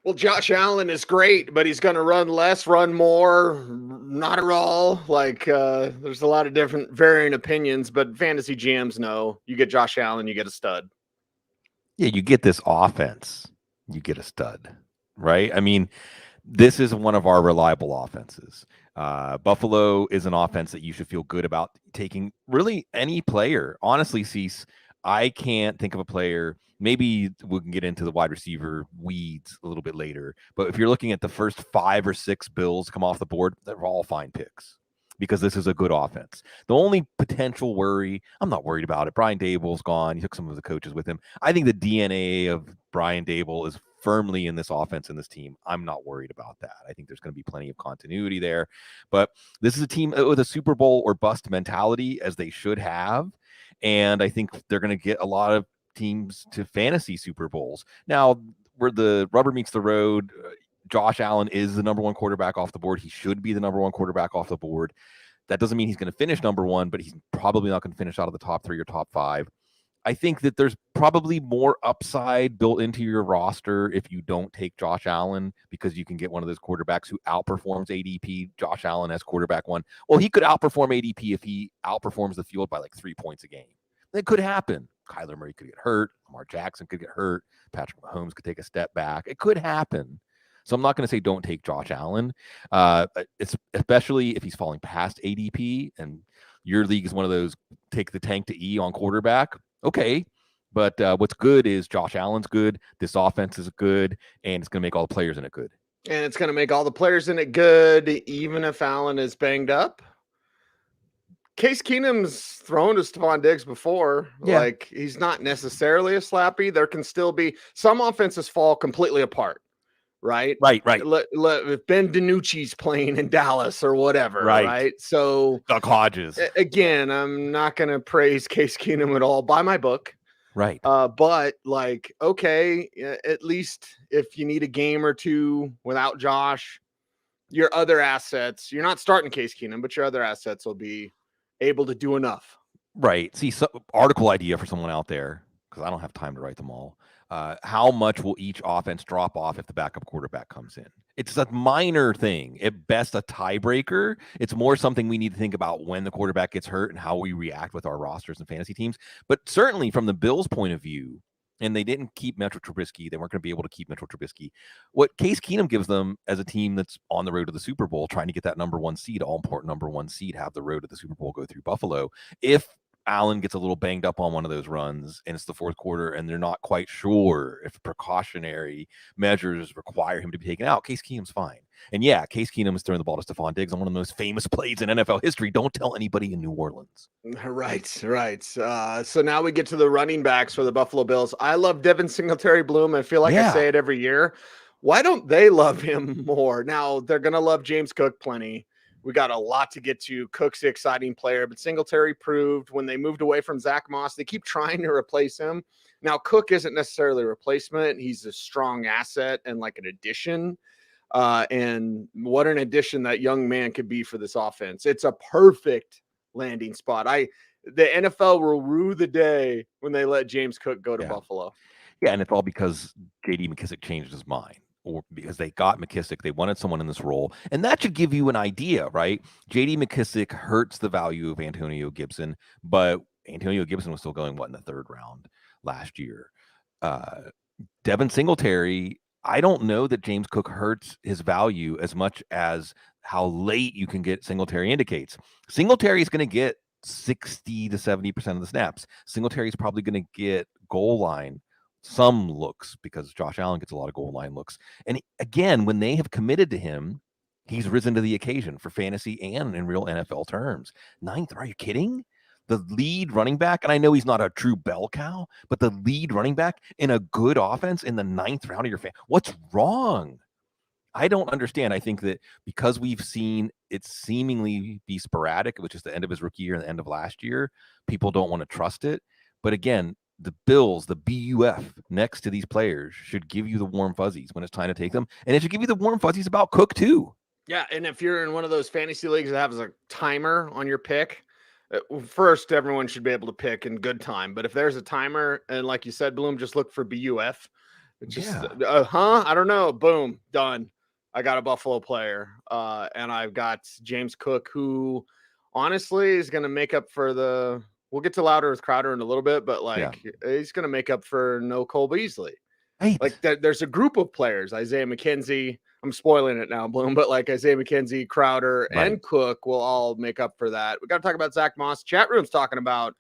Well, Josh Allen is great, but he's going to run less, run more, not at all. There's a lot of different varying opinions, but fantasy GMs know you get Josh Allen, you get a stud. Yeah, you get this offense, you get a stud, right? I mean, this is one of our reliable offenses. Buffalo is an offense that you should feel good about taking really any player. Honestly, Cease, I can't think of a player. Maybe we can get into the wide receiver weeds a little bit later. But if you're looking at the first 5 or 6 Bills come off the board, they're all fine picks because this is a good offense. The only potential worry, I'm not worried about it. Brian Dable's gone. He took some of the coaches with him. I think the DNA of Brian Dable is firmly in this offense and this team. I'm not worried about that. I think there's going to be plenty of continuity there. But this is a team with a Super Bowl or bust mentality, as they should have. And I think they're going to get a lot of teams to fantasy Super Bowls. Now, where the rubber meets the road, Josh Allen is the number one quarterback off the board. He should be the number one quarterback off the board. That doesn't mean he's going to finish number one, but he's probably not going to finish out of the top 3 or top 5. I think that there's probably more upside built into your roster if you don't take Josh Allen, because you can get one of those quarterbacks who outperforms ADP. Josh Allen as quarterback one. Well, he could outperform ADP if he outperforms the field by like 3 points a game. That could happen. Kyler Murray could get hurt. Lamar Jackson could get hurt. Patrick Mahomes could take a step back. It could happen. So I'm not going to say don't take Josh Allen, it's especially if he's falling past ADP and your league is one of those take the tank to E on quarterback. Okay. But what's good is Josh Allen's good. This offense is good, and it's going to make all the players in it good. And it's going to make all the players in it good, even if Allen is banged up. Case Keenum's thrown to Stephon Diggs before. Yeah. Like, he's not necessarily a slappy. There can still be some offenses fall completely apart, right? Right. If Ben DiNucci's playing in Dallas or whatever, right? So, Doug Hodges. Again, I'm not going to praise Case Keenum at all by my book. Right. But okay, at least if you need a game or two without Josh, your other assets, you're not starting Case Keenum, but your other assets will be able to do enough. Right. See, article idea for someone out there, because I don't have time to write them all. How much will each offense drop off if the backup quarterback comes in? It's a minor thing. At best, a tiebreaker. It's more something we need to think about when the quarterback gets hurt and how we react with our rosters and fantasy teams. But certainly from the Bills' point of view, and they didn't keep Mitchell Trubisky. They weren't going to be able to keep Mitchell Trubisky. What Case Keenum gives them as a team that's on the road to the Super Bowl, trying to get that number 1 seed, all important number 1 seed, have the road to the Super Bowl go through Buffalo. If Allen gets a little banged up on one of those runs and it's the fourth quarter and they're not quite sure if precautionary measures require him to be taken out, Case Keenum's fine. And yeah, Case Keenum is throwing the ball to Stephon Diggs on one of the most famous plays in NFL history. Don't tell anybody in New Orleans. Right. So now we get to the running backs for the Buffalo Bills. I love Devin Singletary Bloom. I feel like I say it every year. Why don't they love him more? Now, they're going to love James Cook plenty. We got a lot to get to. Cook's the exciting player, but Singletary proved when they moved away from Zach Moss, they keep trying to replace him. Now, Cook isn't necessarily a replacement. He's a strong asset and like an addition. And what an addition that young man could be for this offense. It's a perfect landing spot. The NFL will rue the day when they let James Cook go to Buffalo. Yeah, and it's all because J.D. McKissic changed his mind. Or because they got McKissic, they wanted someone in this role. And that should give you an idea, right? J.D. McKissic hurts the value of Antonio Gibson, but Antonio Gibson was still going, in the 3rd round last year. Devin Singletary, I don't know that James Cook hurts his value as much as how late you can get Singletary indicates. Singletary is going to get 60 to 70% of the snaps. Singletary is probably going to get goal line some looks because Josh Allen gets a lot of goal line looks. And again, when they have committed to him, he's risen to the occasion for fantasy and in real NFL terms. 9th, are you kidding? The lead running back, and I know he's not a true bell cow, but the lead running back in a good offense in the 9th round of your fan. What's wrong? I don't understand. I think that because we've seen it seemingly be sporadic, which is the end of his rookie year and the end of last year, people don't want to trust it. But again, the Bills, the BUF next to these players should give you the warm fuzzies when it's time to take them. And it should give you the warm fuzzies about Cook too. Yeah. And if you're in one of those fantasy leagues that has a timer on your pick, first, everyone should be able to pick in good time. But if there's a timer, and like you said, Bloom, just look for BUF, It's just, I don't know. Boom, done. I got a Buffalo player, and I've got James Cook, who honestly is going to make up for the. We'll get to Louder with Crowder in a little bit, but he's going to make up for no Cole Beasley. Right. Like there's a group of players, Isaiah McKenzie. I'm spoiling it now, Bloom, but like Isaiah McKenzie, Crowder, and Cook will all make up for that. We got to talk about Zach Moss. Chat room's talking about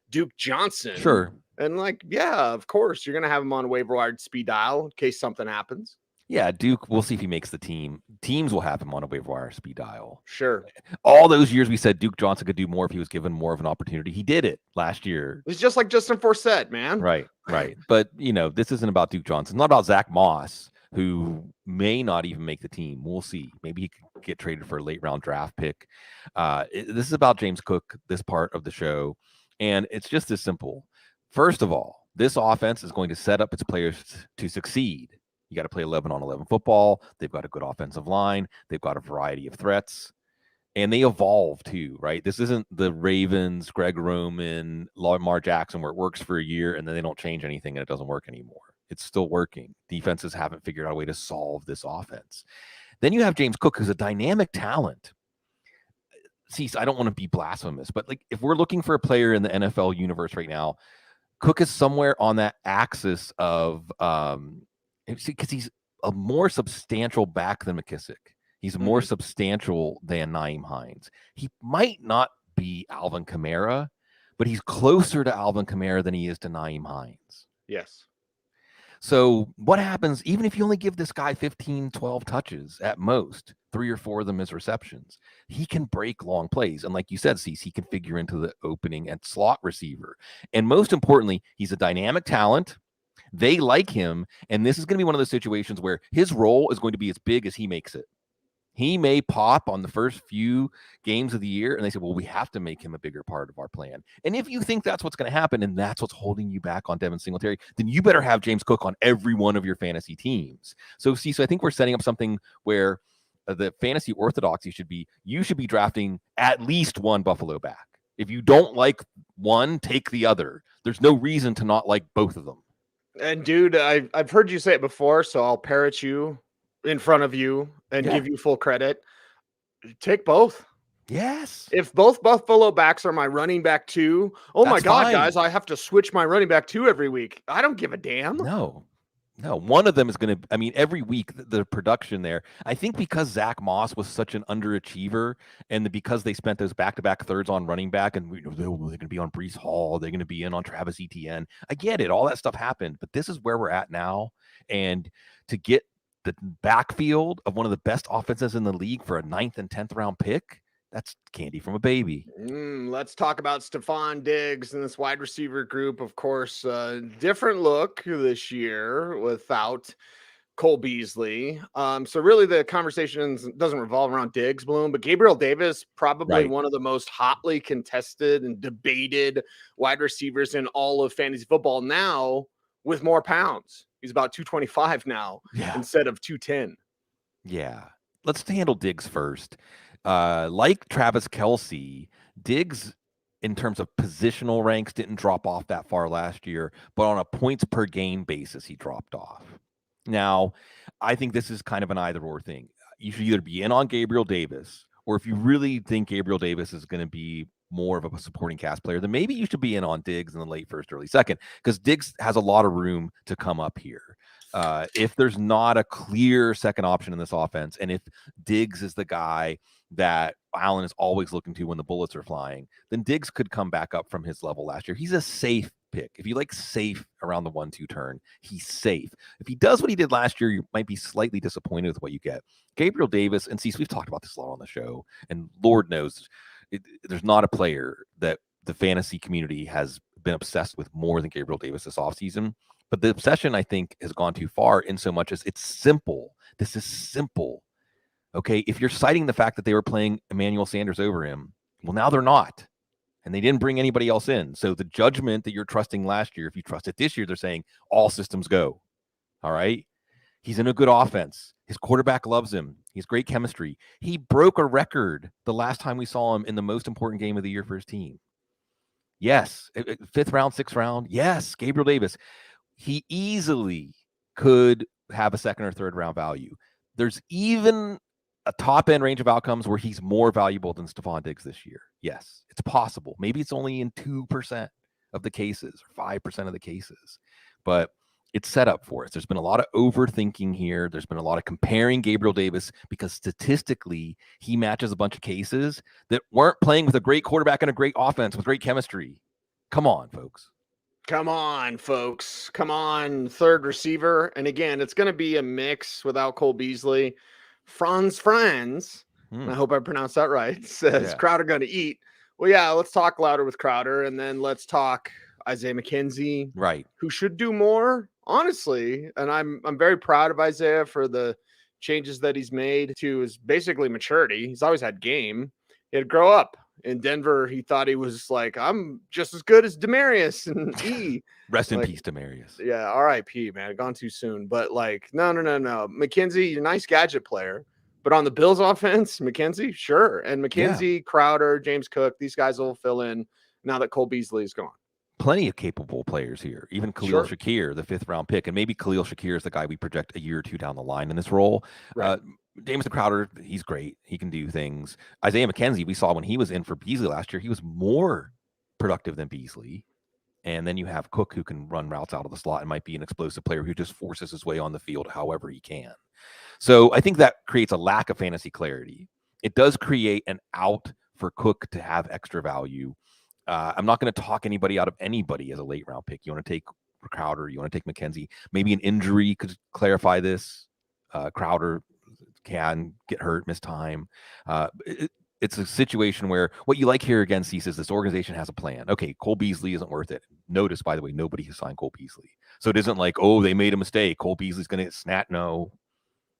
Duke Johnson. Sure. And like, yeah, of course, you're going to have him on waiver wire speed dial in case something happens. Yeah, Duke, we'll see if he makes the team. Teams will have him on a waiver wire speed dial. Sure. All those years we said Duke Johnson could do more if he was given more of an opportunity. He did it last year. It's just like Justin Forsett, man. Right. But, this isn't about Duke Johnson. It's not about Zach Moss, who may not even make the team. We'll see. Maybe he could get traded for a late round draft pick. This is about James Cook, this part of the show. And it's just as simple. First of all, this offense is going to set up its players to succeed. You got to play 11 on 11 football. They've got a good offensive line. They've got a variety of threats. And they evolve too, right? This isn't the Ravens, Greg Roman, Lamar Jackson, where it works for a year and then they don't change anything and it doesn't work anymore. It's still working. Defenses haven't figured out a way to solve this offense. Then you have James Cook, who's a dynamic talent. See, I don't want to be blasphemous, but like if we're looking for a player in the NFL universe right now, Cook is somewhere on that axis of because he's a more substantial back than McKissick. He's more substantial than Nyheim Hines. He might not be Alvin Kamara, but he's closer to Alvin Kamara than he is to Nyheim Hines. Yes. So what happens, even if you only give this guy 15, 12 touches at most, 3 or 4 of them as receptions, he can break long plays. And like you said, Cecil, he can figure into the opening and slot receiver. And most importantly, he's a dynamic talent. They like him. And this is going to be one of those situations where his role is going to be as big as he makes it. He may pop on the first few games of the year, and they say, well, we have to make him a bigger part of our plan. And if you think that's what's going to happen, and that's what's holding you back on Devin Singletary, then you better have James Cook on every one of your fantasy teams. So I think we're setting up something where the fantasy orthodoxy should be, you should be drafting at least one Buffalo back. If you don't like one, take the other. There's no reason to not like both of them. And dude, I've heard you say it before, so I'll parrot you in front of you and give you full credit. Take both. Yes. If both Buffalo backs are my running back too, my God, guys, I have to switch my running back two every week. I don't give a damn. No, one of them is going to, every week, the production there, I think because Zach Moss was such an underachiever and because they spent those back-to-back thirds on running back and they're going to be on Breece Hall, they're going to be in on Travis Etienne. I get it. All that stuff happened, but this is where we're at now. And to get the backfield of one of the best offenses in the league for a 9th and 10th round pick, that's candy from a baby. Let's talk about Stephon Diggs and this wide receiver group. Of course, different look this year without Cole Beasley. So really the conversation doesn't revolve around Diggs, Bloom, but Gabriel Davis, probably one of the most hotly contested and debated wide receivers in all of fantasy football now with more pounds. He's about 225 now instead of 210. Yeah. Let's handle Diggs first. Like Travis Kelce, Diggs, in terms of positional ranks, didn't drop off that far last year, but on a points per game basis, he dropped off. Now, I think this is kind of an either-or thing. You should either be in on Gabriel Davis, or if you really think Gabriel Davis is going to be more of a supporting cast player, then maybe you should be in on Diggs in the late first, early second, because Diggs has a lot of room to come up here. If there's not a clear second option in this offense, and if Diggs is the guy that Allen is always looking to when the bullets are flying, then Diggs could come back up from his level last year. He's a safe pick. If you like safe around the 1-2 turn, he's safe. If he does what he did last year, you might be slightly disappointed with what you get. Gabriel Davis, and Cecil, we've talked about this a lot on the show, and Lord knows there's not a player that the fantasy community has been obsessed with more than Gabriel Davis this offseason. But the obsession, I think, has gone too far in so much as it's simple. This is simple. Okay, if you're citing the fact that they were playing Emmanuel Sanders over him, well, now they're not. And they didn't bring anybody else in. So the judgment that you're trusting last year, if you trust it this year, they're saying all systems go. All right? He's in a good offense. His quarterback loves him. He has great chemistry. He broke a record the last time we saw him in the most important game of the year for his team. Yes. 5th round, 6th round. Yes. Gabriel Davis. He easily could have a second or third round value. There's even a top end range of outcomes where he's more valuable than Stephon Diggs this year. Yes, it's possible. Maybe it's only in 2% of the cases or 5% of the cases, but it's set up for us. There's been a lot of overthinking here. There's been a lot of comparing Gabriel Davis because statistically he matches a bunch of cases that weren't playing with a great quarterback and a great offense with great chemistry. Come on, folks. Come on, folks. Come on, third receiver. And again, it's going to be a mix without Cole Beasley. Franz, I hope I pronounced that right, says Crowder going to eat. Well, yeah, let's talk louder with Crowder, and then let's talk Isaiah McKenzie, right? Who should do more, honestly. And I'm very proud of Isaiah for the changes that he's made to his basically maturity. He's always had game. He had to grow up. In Denver, he thought he was like, I'm just as good as Demarius and E. Rest in peace, Demarius. Yeah, R.I.P., man. Gone too soon. But like, no. McKenzie, you're a nice gadget player. But on the Bills offense, McKenzie, sure. And McKenzie, Crowder, James Cook, these guys will fill in now that Cole Beasley is gone. Plenty of capable players here. Even Khalil Shakir, the 5th round pick. And maybe Khalil Shakir is the guy we project a year or two down the line in this role. Right. Jameson Crowder, he's great. He can do things. Isaiah McKenzie, we saw when he was in for Beasley last year, he was more productive than Beasley. And then you have Cook, who can run routes out of the slot and might be an explosive player who just forces his way on the field however he can. So I think that creates a lack of fantasy clarity. It does create an out for Cook to have extra value. I'm not going to talk anybody out of anybody as a late round pick. You want to take Crowder, you want to take McKenzie. Maybe an injury could clarify this. Crowder can get hurt, miss time. It's a situation where what you like here again, Cecil, is this organization has a plan. Okay, Cole Beasley isn't worth it. Notice, by the way, nobody has signed Cole Beasley. So it isn't like, oh, they made a mistake. Cole Beasley's going to get snat. No,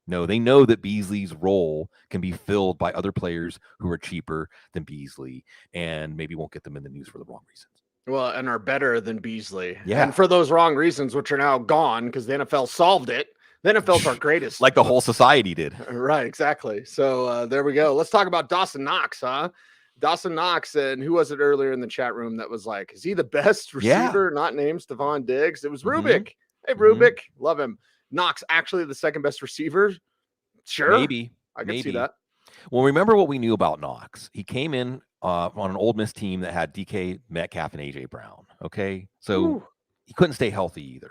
they know that Beasley's role can be filled by other players who are cheaper than Beasley and maybe won't get them in the news for the wrong reasons. Well, and are better than Beasley. Yeah. And for those wrong reasons, which are now gone because the NFL solved it. The NFL's our greatest. Like the whole society did. Right, exactly. So there we go. Let's talk about Dawson Knox, huh? Dawson Knox, and who was it earlier in the chat room that was like, is he the best receiver not named Stephon Diggs? It was Rubik. Hey, Rubik. Love him. Knox, actually the second best receiver? Sure. Maybe. I can see that. Well, remember what we knew about Knox. He came in on an Ole Miss team that had DK Metcalf and A.J. Brown, okay? So he couldn't stay healthy either.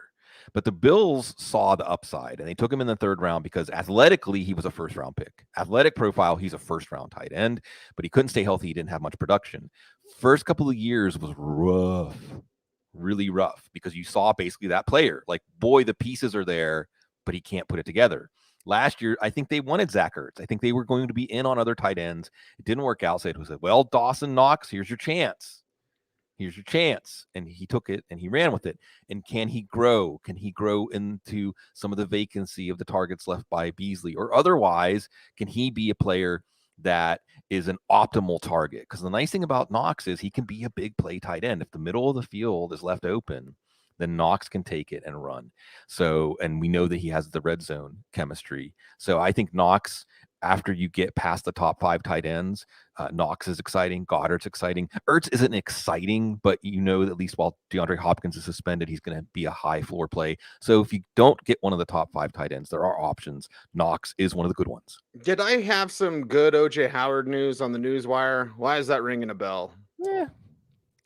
But the Bills saw the upside, and they took him in the 3rd round because athletically, he was a 1st-round pick. Athletic profile, he's a 1st-round tight end, but he couldn't stay healthy. He didn't have much production. First couple of years was rough, really rough, because you saw basically that player. Like, boy, the pieces are there, but he can't put it together. Last year, I think they wanted Zach Ertz. I think they were going to be in on other tight ends. It didn't work out. So it was like, well, Dawson Knox, here's your chance. Here's your chance. And he took it and he ran with it. And can he grow? Can he grow into some of the vacancy of the targets left by Beasley? Or otherwise, can he be a player that is an optimal target? Because the nice thing about Knox is he can be a big play tight end. If the middle of the field is left open, then Knox can take it and run. So, and we know that he has the red zone chemistry. So I think Knox, after you get past the top 5 tight ends, Knox is exciting. Goddard's exciting. Ertz isn't exciting, but you know that at least while DeAndre Hopkins is suspended, he's going to be a high floor play. So if you don't get one of the top 5 tight ends, there are options. Knox is one of the good ones. Did I have some good O.J. Howard news on the Newswire? Why is that ringing a bell? Yeah.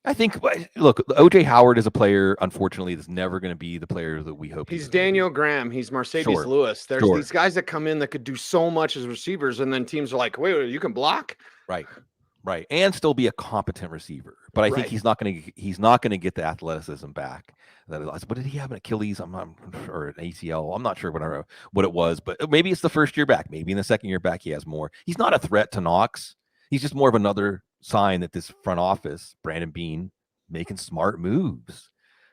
I think, look, O.J. Howard is a player, unfortunately, that's never going to be the player that we hope. He's Daniel Graham. He's Mercedes Lewis. There's these guys that come in that could do so much as receivers, and then teams are like, wait, you can block? Right. And still be a competent receiver. But I think he's not going to get the athleticism back. What did he have, an Achilles? I'm not sure, an ACL. I'm not sure what it was, but maybe it's the first year back. Maybe in the second year back, he has more. He's not a threat to Knox. He's just more of another sign that this front office, Brandon Beane, making smart moves.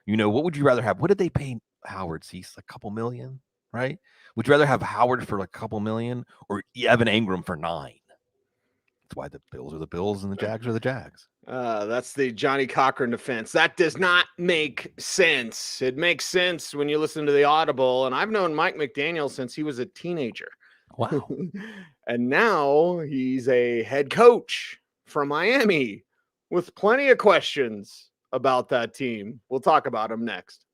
You know, what would you rather have? What did they pay Howard? Cease, a couple million, right? Would you rather have Howard for like a couple million or Evan Engram for $9 million? That's why the Bills are the Bills and the Jags are the Jags. That's the Johnny Cochran defense. That does not make sense. It makes sense when you listen to the Audible. And I've known Mike McDaniel since he was a teenager. Wow. And now he's a head coach from Miami with plenty of questions about that team. We'll talk about him next.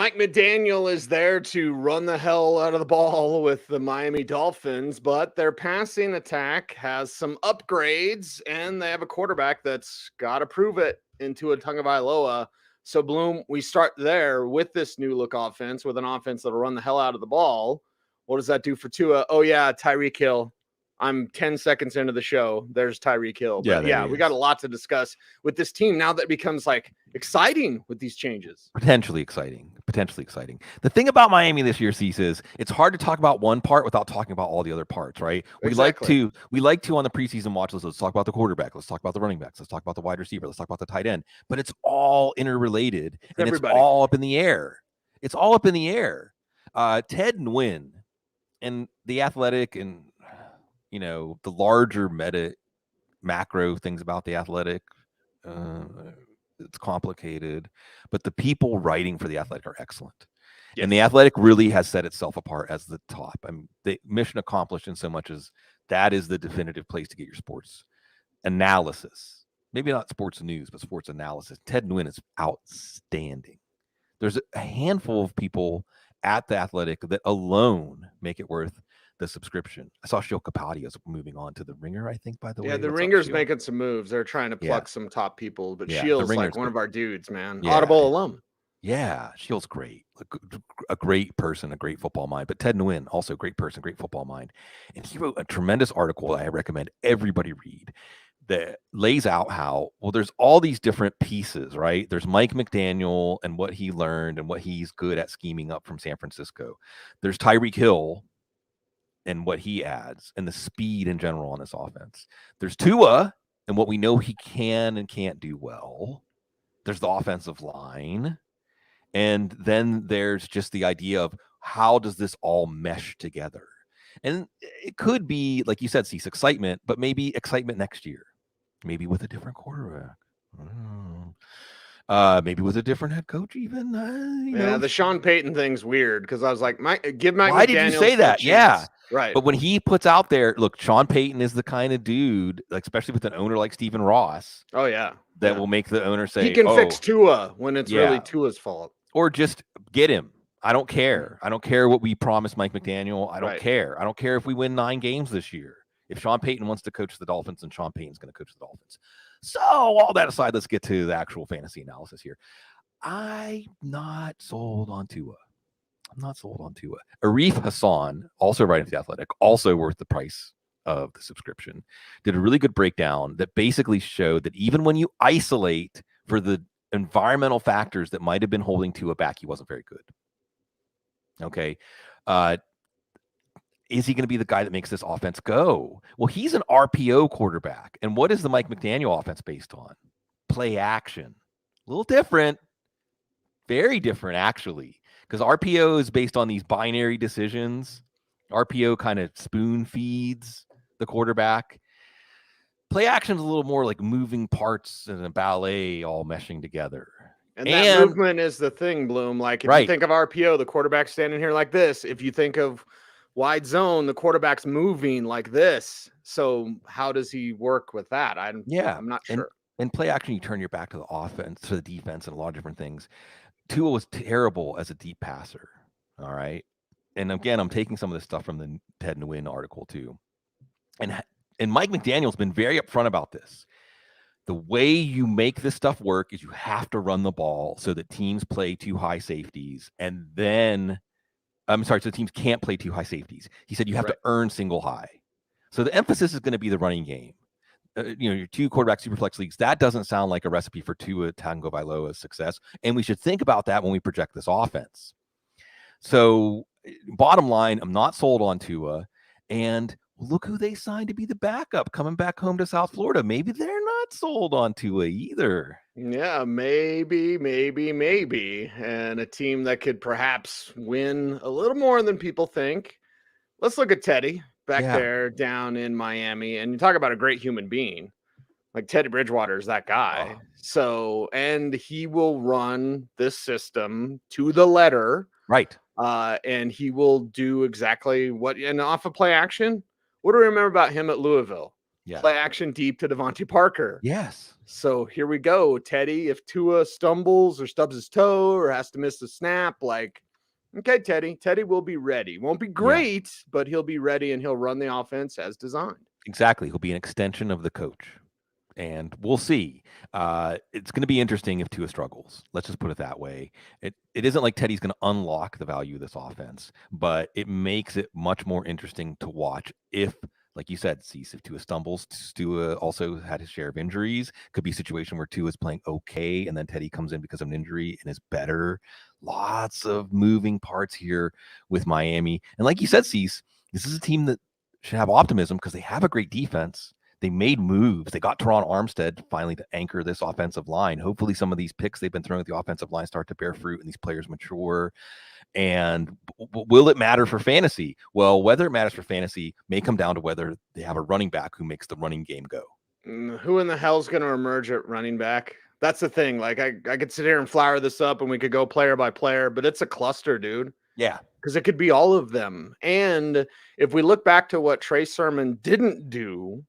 Mike McDaniel is there to run the hell out of the ball with the Miami Dolphins, but their passing attack has some upgrades, and they have a quarterback that's got to prove it into a Tagovailoa. So, Bloom, we start there with this new look offense, with an offense that'll run the hell out of the ball. What does that do for Tua? Oh, yeah, Tyreek Hill. I'm 10 seconds into the show. There's Tyreek Hill. But yeah, we got a lot to discuss with this team now that becomes like exciting with these changes. Potentially exciting. The thing about Miami this year, Cecil, is it's hard to talk about one part without talking about all the other parts, right? Exactly. We like to on the preseason watch list, let's talk about the quarterback, let's talk about the running backs, let's talk about the wide receiver, let's talk about the tight end. But it's all interrelated and it's all up in the air. Ted and Wynn and the Athletic and the larger macro things about the Athletic, it's complicated, but the people writing for the Athletic are excellent. Yes. And the Athletic really has set itself apart as the top. I mean, the mission accomplished in so much as that is the definitive place to get your sports analysis. Maybe not sports news, but sports analysis. Ted Nguyen is outstanding. There's a handful of people at the Athletic that alone make it worth the subscription. I saw Shil Kapadia is moving on to the Ringer, I think, by the way. Yeah, the Ringer's making some moves. They're trying to pluck some top people, but Shil's like one of our dudes, man. Yeah. Audible alum. Yeah, Shil's great. A great person, a great football mind. But Ted Nguyen, also a great person, great football mind. And he wrote a tremendous article that I recommend everybody read that lays out how, there's all these different pieces, right? There's Mike McDaniel and what he learned and what he's good at scheming up from San Francisco. There's Tyreek Hill and what he adds and the speed in general on this offense. There's Tua and what we know he can and can't do well. There's the offensive line. And then there's just the idea of how does this all mesh together? And it could be, like you said, Cease, excitement, but maybe excitement next year. Maybe with a different quarterback. Maybe with a different head coach, even. The Sean Payton thing's weird because I was like, give Mike. Why did you say that? Yeah, right. But when he puts out there, look, Sean Payton is the kind of dude, like especially with an owner like Stephen Ross. Oh yeah, that will make the owner say he can fix Tua when it's really Tua's fault, or just get him. I don't care. I don't care what we promised Mike McDaniel. I don't care. I don't care if we win 9 games this year. If Sean Payton wants to coach the Dolphins, then Sean Payton's going to coach the Dolphins. So all that aside, let's get to the actual fantasy analysis here. I'm not sold on Tua. Arif Hassan, also writing for The Athletic, also worth the price of the subscription, did a really good breakdown that basically showed that even when you isolate for the environmental factors that might have been holding Tua back, he wasn't very good. Okay. Is he going to be the guy that makes this offense go? Well, he's an RPO quarterback. And what is the Mike McDaniel offense based on? Play action. A little different. Very different, actually. Because RPO is based on these binary decisions. RPO kind of spoon feeds the quarterback. Play action is a little more like moving parts and a ballet all meshing together. And that movement is the thing, Bloom. Like if you think of RPO, the quarterback's standing here like this. If you think of wide zone, the quarterback's moving like this. So how does he work with that? I'm not sure. In play action, you turn your back to the offense, to the defense, and a lot of different things. Tua was terrible as a deep passer. All right. And again, I'm taking some of this stuff from the Ted Nguyen article too. And Mike McDaniel's been very upfront about this. The way you make this stuff work is you have to run the ball so that teams play 2 high safeties. And then, so teams can't play 2 high safeties. He said you have to earn single high. So the emphasis is going to be the running game. Your 2 quarterback superflex leagues, that doesn't sound like a recipe for Tua Tagovailoa's success. And we should think about that when we project this offense. So bottom line, I'm not sold on Tua. And look who they signed to be the backup coming back home to South Florida. Maybe they're not sold on Tua either. Yeah, maybe. And a team that could perhaps win a little more than people think. Let's look at Teddy back there down in Miami. And you talk about a great human being. Like Teddy Bridgewater is that guy. Oh. So, and he will run this system to the letter. Right. And he will do exactly what, and off of play action. What do we remember about him at Louisville? play action deep to Devontae Parker. Yes. So here we go, Teddy. If Tua stumbles or stubs his toe or has to miss a snap, like, okay, Teddy will be ready. Won't be great, but he'll be ready and he'll run the offense as designed. Exactly. He'll be an extension of the coach. And we'll see. It's going to be interesting if Tua struggles. Let's just put it that way. It isn't like Teddy's going to unlock the value of this offense, but it makes it much more interesting to watch if, like you said, Cecil, if Tua stumbles. Tua also had his share of injuries. Could be a situation where Tua is playing okay, and then Teddy comes in because of an injury and is better. Lots of moving parts here with Miami. And like you said, Cecil, this is a team that should have optimism because they have a great defense. They made moves. They got Teron Armstead finally to anchor this offensive line. Hopefully some of these picks they've been throwing at the offensive line start to bear fruit and these players mature. And will it matter for fantasy? Well, whether it matters for fantasy may come down to whether they have a running back who makes the running game go. Who in the hell's going to emerge at running back? That's the thing. Like, I could sit here and flower this up and we could go player by player, but it's a cluster, dude. Yeah. Because it could be all of them. And if we look back to what Trey Sermon didn't do,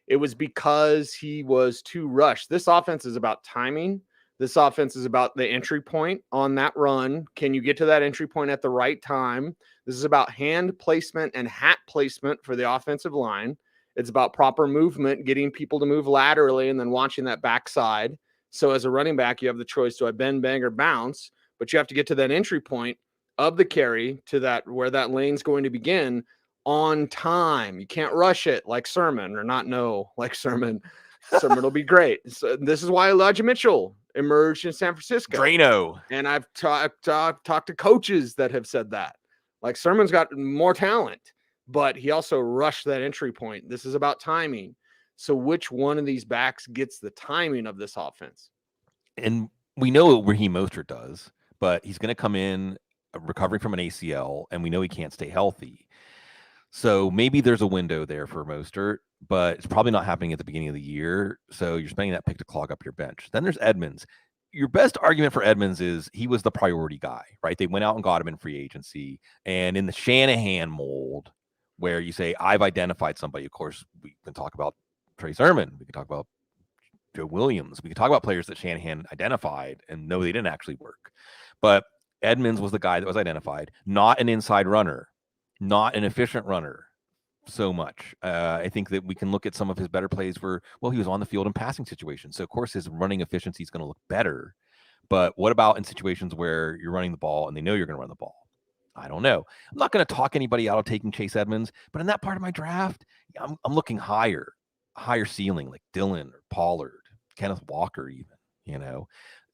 it was because he was too rushed. This offense is about timing. This offense is about the entry point on that run. Can you get to that entry point at the right time? This is about hand placement and hat placement for the offensive line. It's about proper movement, getting people to move laterally and then watching that backside. So as a running back, you have the choice, do I bend, bang, or bounce? But you have to get to that entry point of the carry to that where that lane's going to begin on time. You can't rush it like Sermon, or not like Sermon. Sermon will be great. So this is why Elijah Mitchell emerged in San Francisco. Drano. And I've talked to coaches that have said that. Like, Sermon's got more talent, but he also rushed that entry point. This is about timing. So which one of these backs gets the timing of this offense? And we know what Raheem Mostert does, but he's going to come in recovering from an ACL, and we know he can't stay healthy. So maybe there's a window there for Mostert, but it's probably not happening at the beginning of the year. So you're spending that pick to clog up your bench. Then there's Edmonds. Your best argument for Edmonds is he was the priority guy, right? They went out and got him in free agency. And in the Shanahan mold, where you say, I've identified somebody, of course, we can talk about Trey Sermon. We can talk about Joe Williams. We can talk about players that Shanahan identified and no, they didn't actually work. But Edmonds was the guy that was identified, not an inside runner, not an efficient runner so much. I think that we can look at some of his better plays where, well, he was on the field in passing situations. So, of course, his running efficiency is going to look better. But what about in situations where you're running the ball and they know you're going to run the ball? I don't know. I'm not going to talk anybody out of taking Chase Edmonds, but in that part of my draft, I'm looking higher ceiling, like Dillon or Pollard, Kenneth Walker even,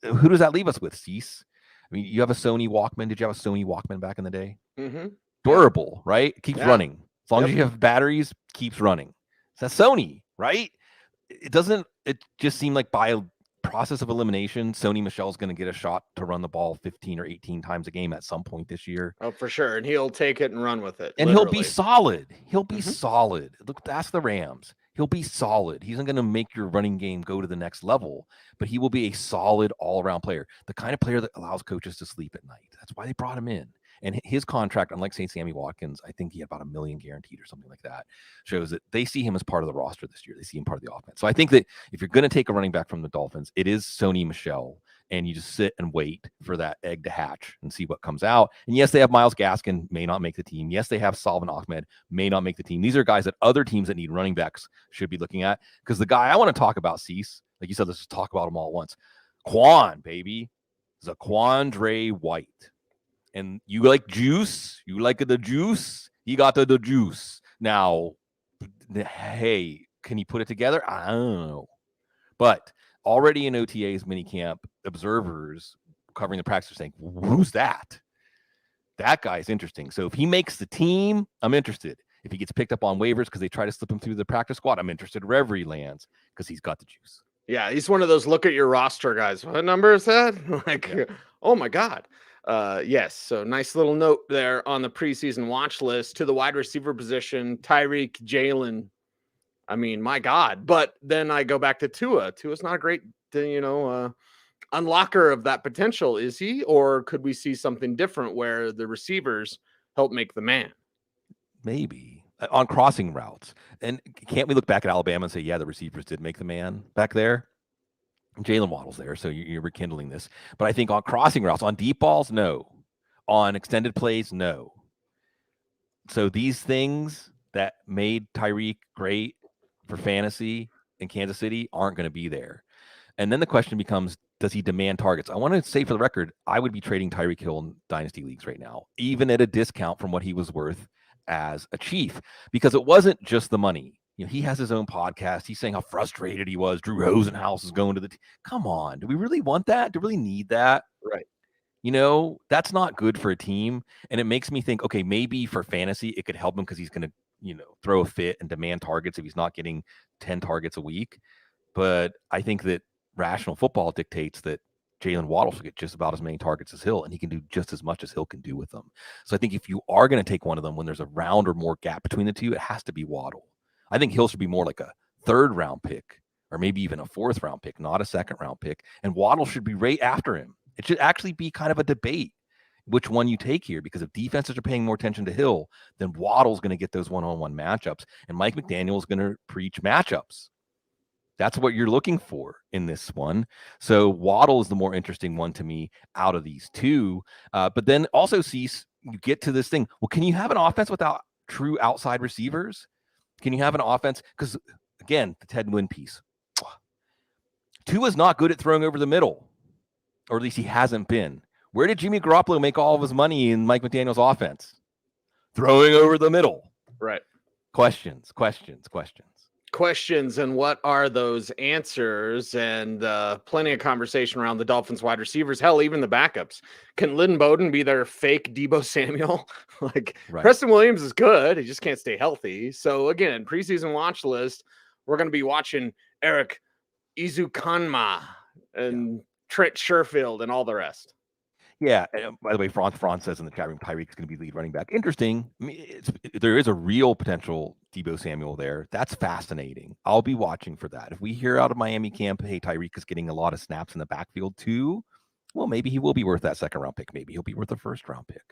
Who does that leave us with, Cease? I mean, you have a Sony Walkman. Did you have a Sony Walkman back in the day? Mm-hmm. Durable, right? It keeps running. As long as you have batteries, keeps running. So that's Sony, right? It just seem like by a process of elimination, Sony Michel's going to get a shot to run the ball 15 or 18 times a game at some point this year. Oh, for sure. And he'll take it and run with it. And literally. He'll be solid. He'll be solid. Look, that's the Rams. He'll be solid. He's not going to make your running game go to the next level, but he will be a solid all-around player, the kind of player that allows coaches to sleep at night. That's why they brought him in. And his contract, unlike St. Sammy Watkins, I think he had about $1 million guaranteed or something like that, shows that they see him as part of the roster this year. They see him part of the offense. So I think that if you're going to take a running back from the Dolphins, it is Sony Michel, and you just sit and wait for that egg to hatch and see what comes out. And yes, they have Myles Gaskin, may not make the team. Yes, they have Salvin Ahmed, may not make the team. These are guys that other teams that need running backs should be looking at, because the guy I want to talk about, Cease, like you said, let's just talk about them all at once. Quan, baby. Zaquandre White. And you like juice? You like the juice? He got the juice. Now, hey, can he put it together? I don't know. But already in OTA's minicamp, observers covering the practice are saying, who's that? That guy's interesting. So if he makes the team, I'm interested. If he gets picked up on waivers because they try to slip him through the practice squad, I'm interested wherever he lands because he's got the juice. Yeah, he's one of those look at your roster guys. What number is that? Oh my God. Yes. So nice little note there on the preseason watch list to the wide receiver position, Tyreek, Jalen. I mean, my God. But then I go back to Tua. Tua's not a great, unlocker of that potential, is he? Or could we see something different where the receivers help make the man? Maybe. on crossing routes. And can't we look back at Alabama and say, yeah, the receivers did make the man back there? Jalen Waddle's there, so you're rekindling this. But I think on crossing routes, on deep balls, no. On extended plays, no. So these things that made Tyreek great for fantasy in Kansas City aren't going to be there. And then the question becomes, does he demand targets? I want to say for the record, I would be trading Tyreek Hill in dynasty leagues right now, even at a discount from what he was worth as a Chief, because it wasn't just the money. He has his own podcast. He's saying how frustrated he was. Drew Rosenhaus is going to the come on. Do we really want that? Do we really need that? Right. That's not good for a team. And it makes me think, okay, maybe for fantasy, it could help him because he's going to, throw a fit and demand targets if he's not getting 10 targets a week. But I think that rational football dictates that Jalen Waddle should get just about as many targets as Hill, and he can do just as much as Hill can do with them. So I think if you are going to take one of them when there's a round or more gap between the two, it has to be Waddle. I think Hill should be more like a 3rd round pick or maybe even a 4th round pick, not a 2nd round pick. And Waddle should be right after him. It should actually be kind of a debate which one you take here, because if defenses are paying more attention to Hill, then Waddle's going to get those one-on-one matchups, and Mike McDaniel is going to preach matchups. That's what you're looking for in this one. So Waddle is the more interesting one to me out of these two. But then also, Cease, you get to this thing. Well, can you have an offense without true outside receivers? Can you have an offense? Because, again, the Ted Nguyen piece. Tua's not good at throwing over the middle, or at least he hasn't been. Where did Jimmy Garoppolo make all of his money in Mike McDaniel's offense? Throwing over the middle. Right. Questions. And what are those answers? And plenty of conversation around the Dolphins wide receivers. Hell, even the backups. Can Lynn Bowden be their fake Deebo Samuel? Right. Preston Williams is good. He just can't stay healthy. So again, preseason watch list, we're going to be watching Eric Izukanma and Trent Sherfield and all the rest. Yeah. And by the way, Franz says in the chat room, Tyreek's going to be lead running back. Interesting. I mean, there is a real potential Deebo Samuel there. That's fascinating. I'll be watching for that. If we hear out of Miami camp, hey, Tyreek is getting a lot of snaps in the backfield too, well, maybe he will be worth that 2nd round pick. Maybe he'll be worth a 1st round pick.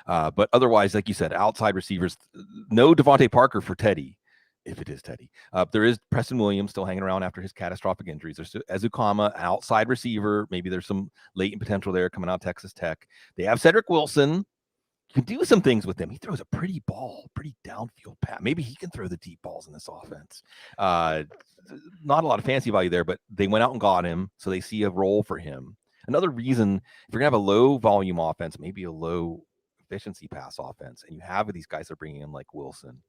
But otherwise, like you said, outside receivers, no Devontae Parker for Teddy. If it is Teddy. There is Preston Williams still hanging around after his catastrophic injuries. There's Ezukama, outside receiver. Maybe there's some latent potential there coming out of Texas Tech. They have Cedric Wilson. You can do some things with him. He throws a pretty ball, pretty downfield pass. Maybe he can throw the deep balls in this offense. Not a lot of fancy value there, but they went out and got him, so they see a role for him. Another reason, if you're going to have a low volume offense, maybe a low efficiency pass offense, and you have these guys that are bringing in like Wilson,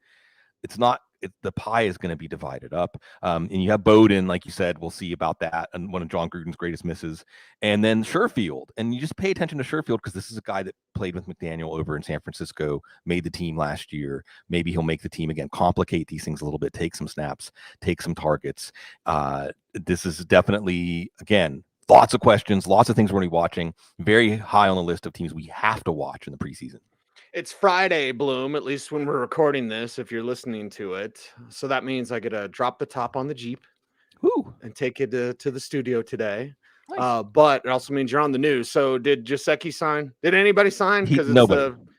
the pie is going to be divided up. And you have Bowden, like you said, we'll see about that. And one of John Gruden's greatest misses. And then Sherfield. And you just pay attention to Sherfield because this is a guy that played with McDaniel over in San Francisco, made the team last year. Maybe he'll make the team again, complicate these things a little bit, take some snaps, take some targets. This is definitely, again, lots of questions, lots of things we're going to be watching. Very high on the list of teams we have to watch in the preseason. It's Friday, Bloom, at least when we're recording this, if you're listening to it. So that means I get to drop the top on the Jeep and take it to the studio today. Nice. But it also means you're on the news. So did Gesicki sign? Did anybody sign? Because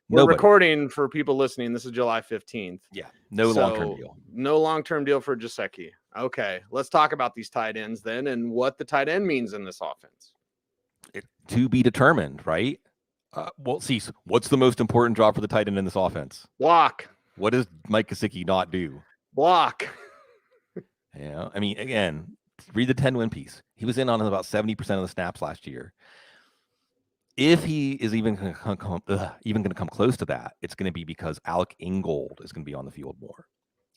we're recording for people listening. This is July 15th. Yeah, long-term deal. No long-term deal for Gesicki. Okay, let's talk about these tight ends then and what the tight end means in this offense. To be determined, right? Well, Cecil, what's the most important job for the tight end in this offense? Block. What does Mike Gesicki not do? Block. Yeah, I mean, again, read the 10-win piece. He was in on about 70% of the snaps last year. If he is even going to come close to that, it's going to be because Alec Ingold is going to be on the field more.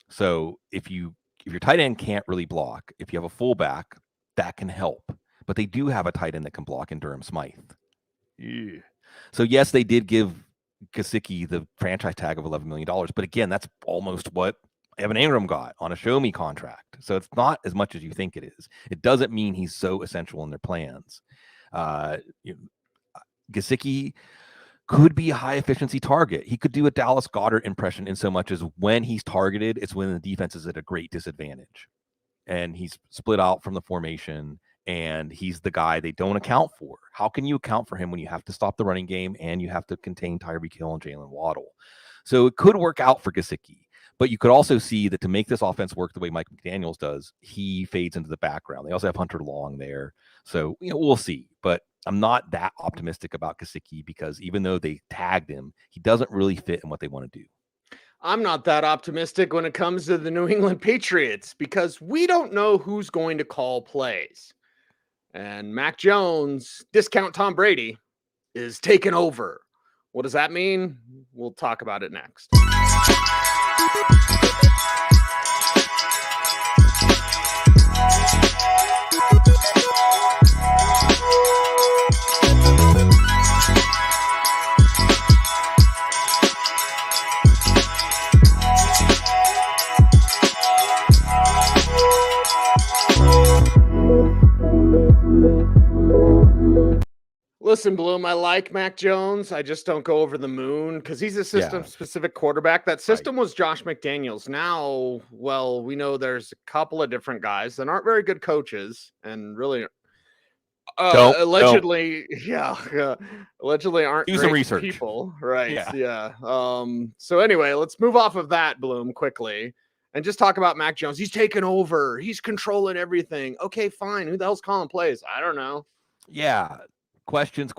So if your tight end can't really block, if you have a fullback, that can help. But they do have a tight end that can block in Durham Smythe. Yeah. So, yes, they did give Gesicki the franchise tag of $11 million. But, again, that's almost what Evan Ingram got on a show-me contract. So it's not as much as you think it is. It doesn't mean he's so essential in their plans. Gesicki could be a high-efficiency target. He could do a Dallas Goedert impression in so much as when he's targeted, it's when the defense is at a great disadvantage. And he's split out from the formation, and he's the guy they don't account for. How can you account for him when you have to stop the running game and you have to contain Tyreek Hill and Jalen Waddle? So it could work out for Gesicki. But you could also see that to make this offense work the way Mike McDaniels does, he fades into the background. They also have Hunter Long there. So, we'll see. But I'm not that optimistic about Gesicki because even though they tagged him, he doesn't really fit in what they want to do. I'm not that optimistic when it comes to the New England Patriots because we don't know who's going to call plays. And Mac Jones, discount Tom Brady, is taking over. What does that mean? We'll talk about it next. Listen, Bloom, I like Mac Jones. I just don't go over the moon because he's a system-specific quarterback. That system was Josh McDaniels. Now, well, we know there's a couple of different guys that aren't very good coaches and really allegedly aren't do some great research. People. Right. Yeah. So anyway, let's move off of that, Bloom, quickly and just talk about Mac Jones. He's taken over. He's controlling everything. Okay, fine. Who the hell's calling plays? I don't know. Yeah. Questions.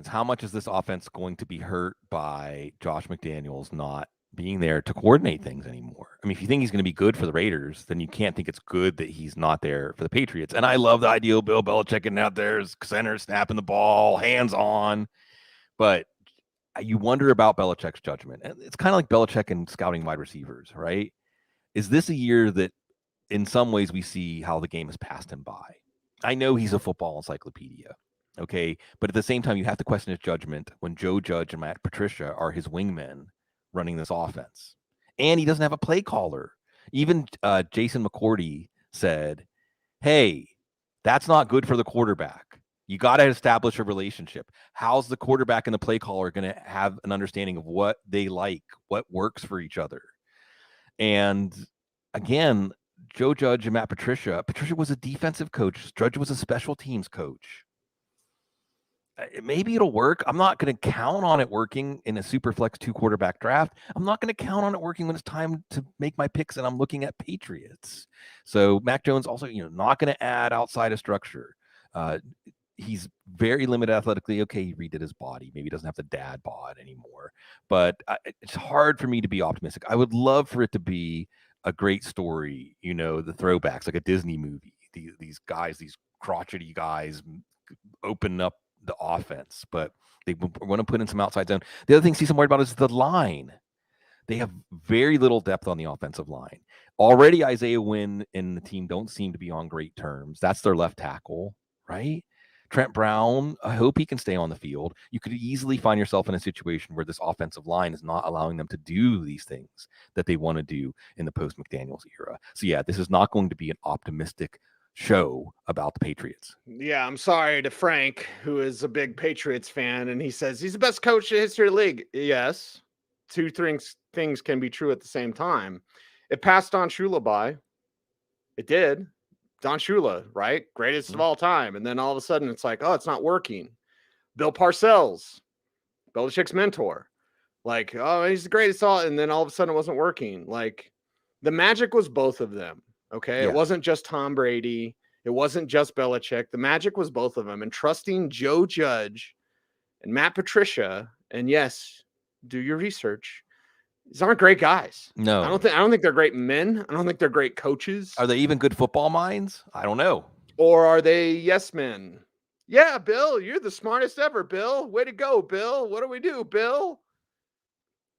How much is this offense going to be hurt by Josh McDaniels not being there to coordinate things anymore? I mean, if you think he's going to be good for the Raiders, then you can't think it's good that he's not there for the Patriots. And I love the idea of Bill Belichick getting out there as center, snapping the ball, hands on. But you wonder about Belichick's judgment. And it's kind of like Belichick and scouting wide receivers, right? Is this a year that in some ways we see how the game has passed him by? I know he's a football encyclopedia. Okay, but at the same time, you have to question his judgment when Joe Judge and Matt Patricia are his wingmen running this offense. And he doesn't have a play caller. Even Jason McCourty said, hey, that's not good for the quarterback. You got to establish a relationship. How's the quarterback and the play caller going to have an understanding of what they like, what works for each other? And again, Joe Judge and Matt Patricia was a defensive coach. Judge was a special teams coach. Maybe it'll work. I'm not going to count on it working in a super flex 2 quarterback draft. I'm not going to count on it working when it's time to make my picks and I'm looking at Patriots. So Mac Jones also, not going to add outside of structure. He's very limited athletically. Okay, he redid his body. Maybe he doesn't have the dad bod anymore. But it's hard for me to be optimistic. I would love for it to be a great story, the throwbacks, like a Disney movie. These guys, these crotchety guys open up the offense, but they want to put in some outside zone. The other thing I'm worried about is the line. They have very little depth on the offensive line. Already Isaiah Wynn and the team don't seem to be on great terms. That's their left tackle, right? Trent Brown, I hope he can stay on the field. You could easily find yourself in a situation where this offensive line is not allowing them to do these things that they want to do in the post-McDaniels era. So yeah, this is not going to be an optimistic show about the Patriots. Yeah, I'm sorry to Frank, who is a big Patriots fan, and he says he's the best coach in the history of the league. Yes, 2 things can be true at the same time. It passed Don Shula by. It did. Don Shula, right? Greatest of all time. And then all of a sudden it's like, oh, it's not working. Bill Parcells, Belichick's mentor. Like, oh, he's the greatest. And then all of a sudden it wasn't working. Like, the magic was both of them. Okay. Yeah. It wasn't just Tom Brady. It wasn't just Belichick. The magic was both of them. And trusting Joe Judge and Matt Patricia, and yes, do your research. These aren't great guys. No. I don't think they're great men. I don't think they're great coaches. Are they even good football minds? I don't know. Or are they yes men? Yeah, Bill, you're the smartest ever, Bill. Way to go, Bill. What do we do, Bill?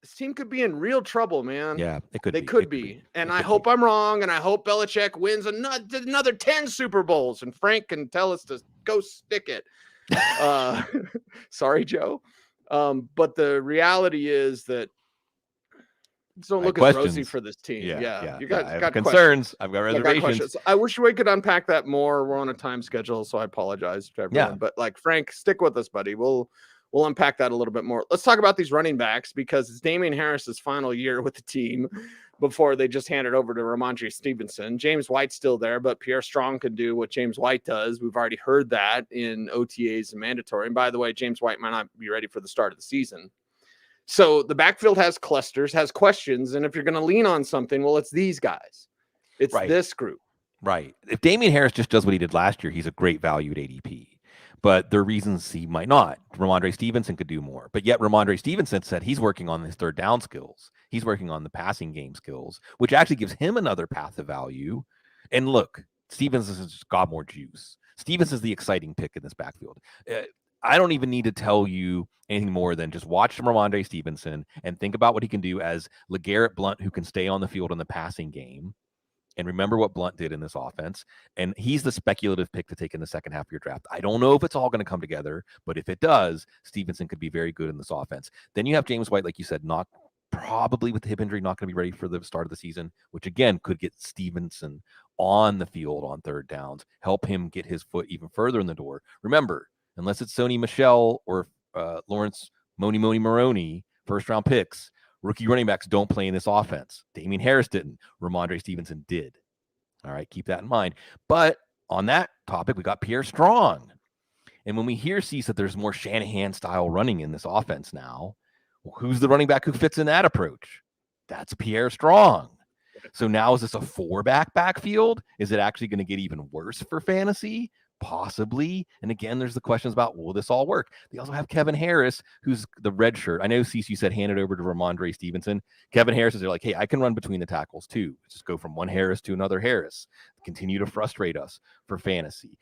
This team could be in real trouble, man. Yeah, it could. They could be. And I hope I'm wrong, and I hope Belichick wins another 10 Super Bowls, and Frank can tell us to go stick it. Sorry, Joe. But the reality is that don't look as rosy for this team. Yeah. You got concerns. I've got reservations. I wish we could unpack that more. We're on a time schedule, so I apologize to everyone. Yeah. But like, Frank, stick with us, buddy. We'll unpack that a little bit more. Let's talk about these running backs because it's Damian Harris's final year with the team before they just hand it over to Ramondre Stevenson. James White's still there, but Pierre Strong can do what James White does. We've already heard that in OTAs and mandatory. And by the way, James White might not be ready for the start of the season. So the backfield has clusters, has questions, and if you're going to lean on something, well, it's these guys. It's this group. Right. If Damian Harris just does what he did last year, he's a great value at ADP. But there are reasons he might not. Ramondre Stevenson could do more. But yet Ramondre Stevenson said he's working on his third down skills. He's working on the passing game skills, which actually gives him another path of value. And look, Stevenson has just got more juice. Stevenson's the exciting pick in this backfield. I don't even need to tell you anything more than just watch Ramondre Stevenson and think about what he can do as LeGarrette Blount, who can stay on the field in the passing game. And remember what Blount did in this offense. And he's the speculative pick to take in the second half of your draft. I don't know if it's all going to come together, but if it does, Stevenson could be very good in this offense. Then you have James White, like you said, not probably with the hip injury, not going to be ready for the start of the season, which again could get Stevenson on the field on third downs, help him get his foot even further in the door. Remember, unless it's Sony Michel or Lawrence Mooney, first round picks, rookie running backs don't play in this offense. Damian Harris didn't. Ramondre Stevenson did. All right, keep that in mind. But on that topic, we got Pierre Strong. And when we hear, Cease, that there's more Shanahan-style running in this offense now, well, who's the running back who fits in that approach? That's Pierre Strong. So now is this a four-back backfield? Is it actually going to get even worse for fantasy? Possibly. And again, there's the questions about, will this all work? They also have Kevin Harris, who's the red shirt. I know, Cecil, you said hand it over to Ramondre Stevenson. Kevin Harris is there like, hey, I can run between the tackles too. Just go from one Harris to another Harris. Continue to frustrate us for fantasy.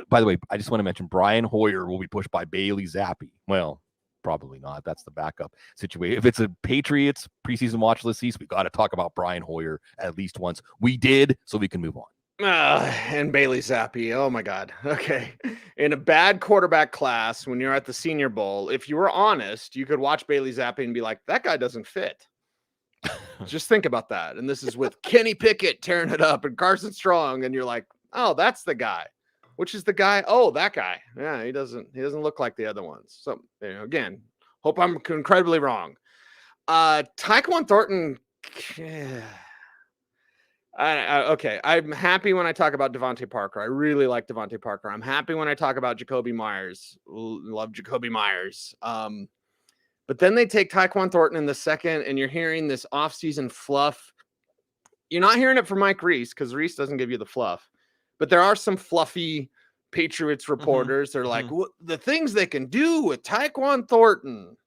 By the way, I just want to mention Brian Hoyer will be pushed by Bailey Zappi. Well, probably not. That's the backup situation. If it's a Patriots preseason watch list, we got to talk about Brian Hoyer at least once. We did, so we can move on. And Bailey Zappi. Oh my God. Okay. In a bad quarterback class, when you're at the Senior Bowl, if you were honest, you could watch Bailey Zappi and be like, that guy doesn't fit. Just think about that. And this is with Kenny Pickett tearing it up and Carson Strong. And you're like, oh, that's the guy. Which is the guy? Oh, that guy. Yeah, he doesn't look like the other ones. So again, hope I'm incredibly wrong. Tyquan Thornton. Okay, I'm happy when I talk about Devontae Parker. I really like Devontae Parker. I'm happy when I talk about Jacoby Myers. Love Jacoby Myers. But then they take Tyquan Thornton in the second, and you're hearing this offseason fluff. You're not hearing it from Mike Reese because Reese doesn't give you the fluff. But there are some fluffy Patriots reporters. They're like, the things they can do with Tyquan Thornton.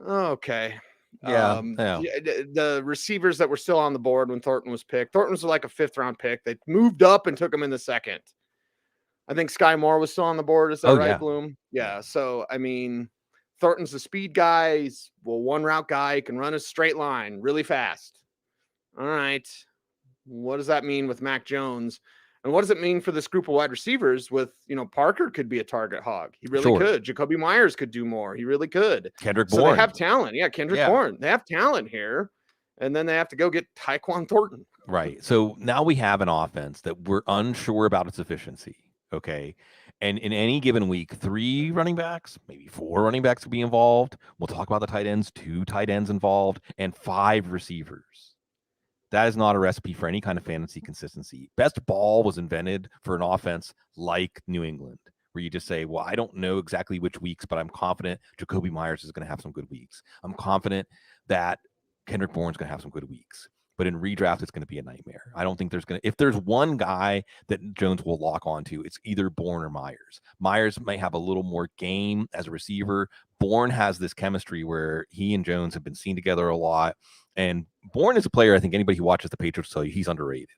Okay. Yeah. The receivers that were still on the board when Thornton was picked. Thornton was like a 5th round pick. They moved up and took him in the second. I think Sky Moore was still on the board. Is that right, Bloom? Yeah. So, I mean, Thornton's a speed guy. He's one route guy. He can run a straight line really fast. All right. What does that mean with Mac Jones? And what does it mean for this group of wide receivers with, Parker could be a target hog. He really could. Jacoby Myers could do more. He really could. Kendrick Bourne. So they have talent. Yeah, Kendrick Bourne. They have talent here. And then they have to go get Tyquan Thornton. Right. So now we have an offense that we're unsure about its efficiency. Okay. And in any given week, 3 running backs, maybe 4 running backs could be involved. We'll talk about the tight ends, 2 tight ends involved, and 5 receivers. That is not a recipe for any kind of fantasy consistency. Best ball was invented for an offense like New England, where you just say, well, I don't know exactly which weeks, but I'm confident Jacoby Myers is going to have some good weeks. I'm confident that Kendrick Bourne's going to have some good weeks. But in redraft, it's going to be a nightmare. I don't think if there's one guy that Jones will lock onto, it's either Bourne or Myers. Myers may have a little more game as a receiver. Bourne has this chemistry where he and Jones have been seen together a lot. And Bourne is a player, I think anybody who watches the Patriots will tell you he's underrated.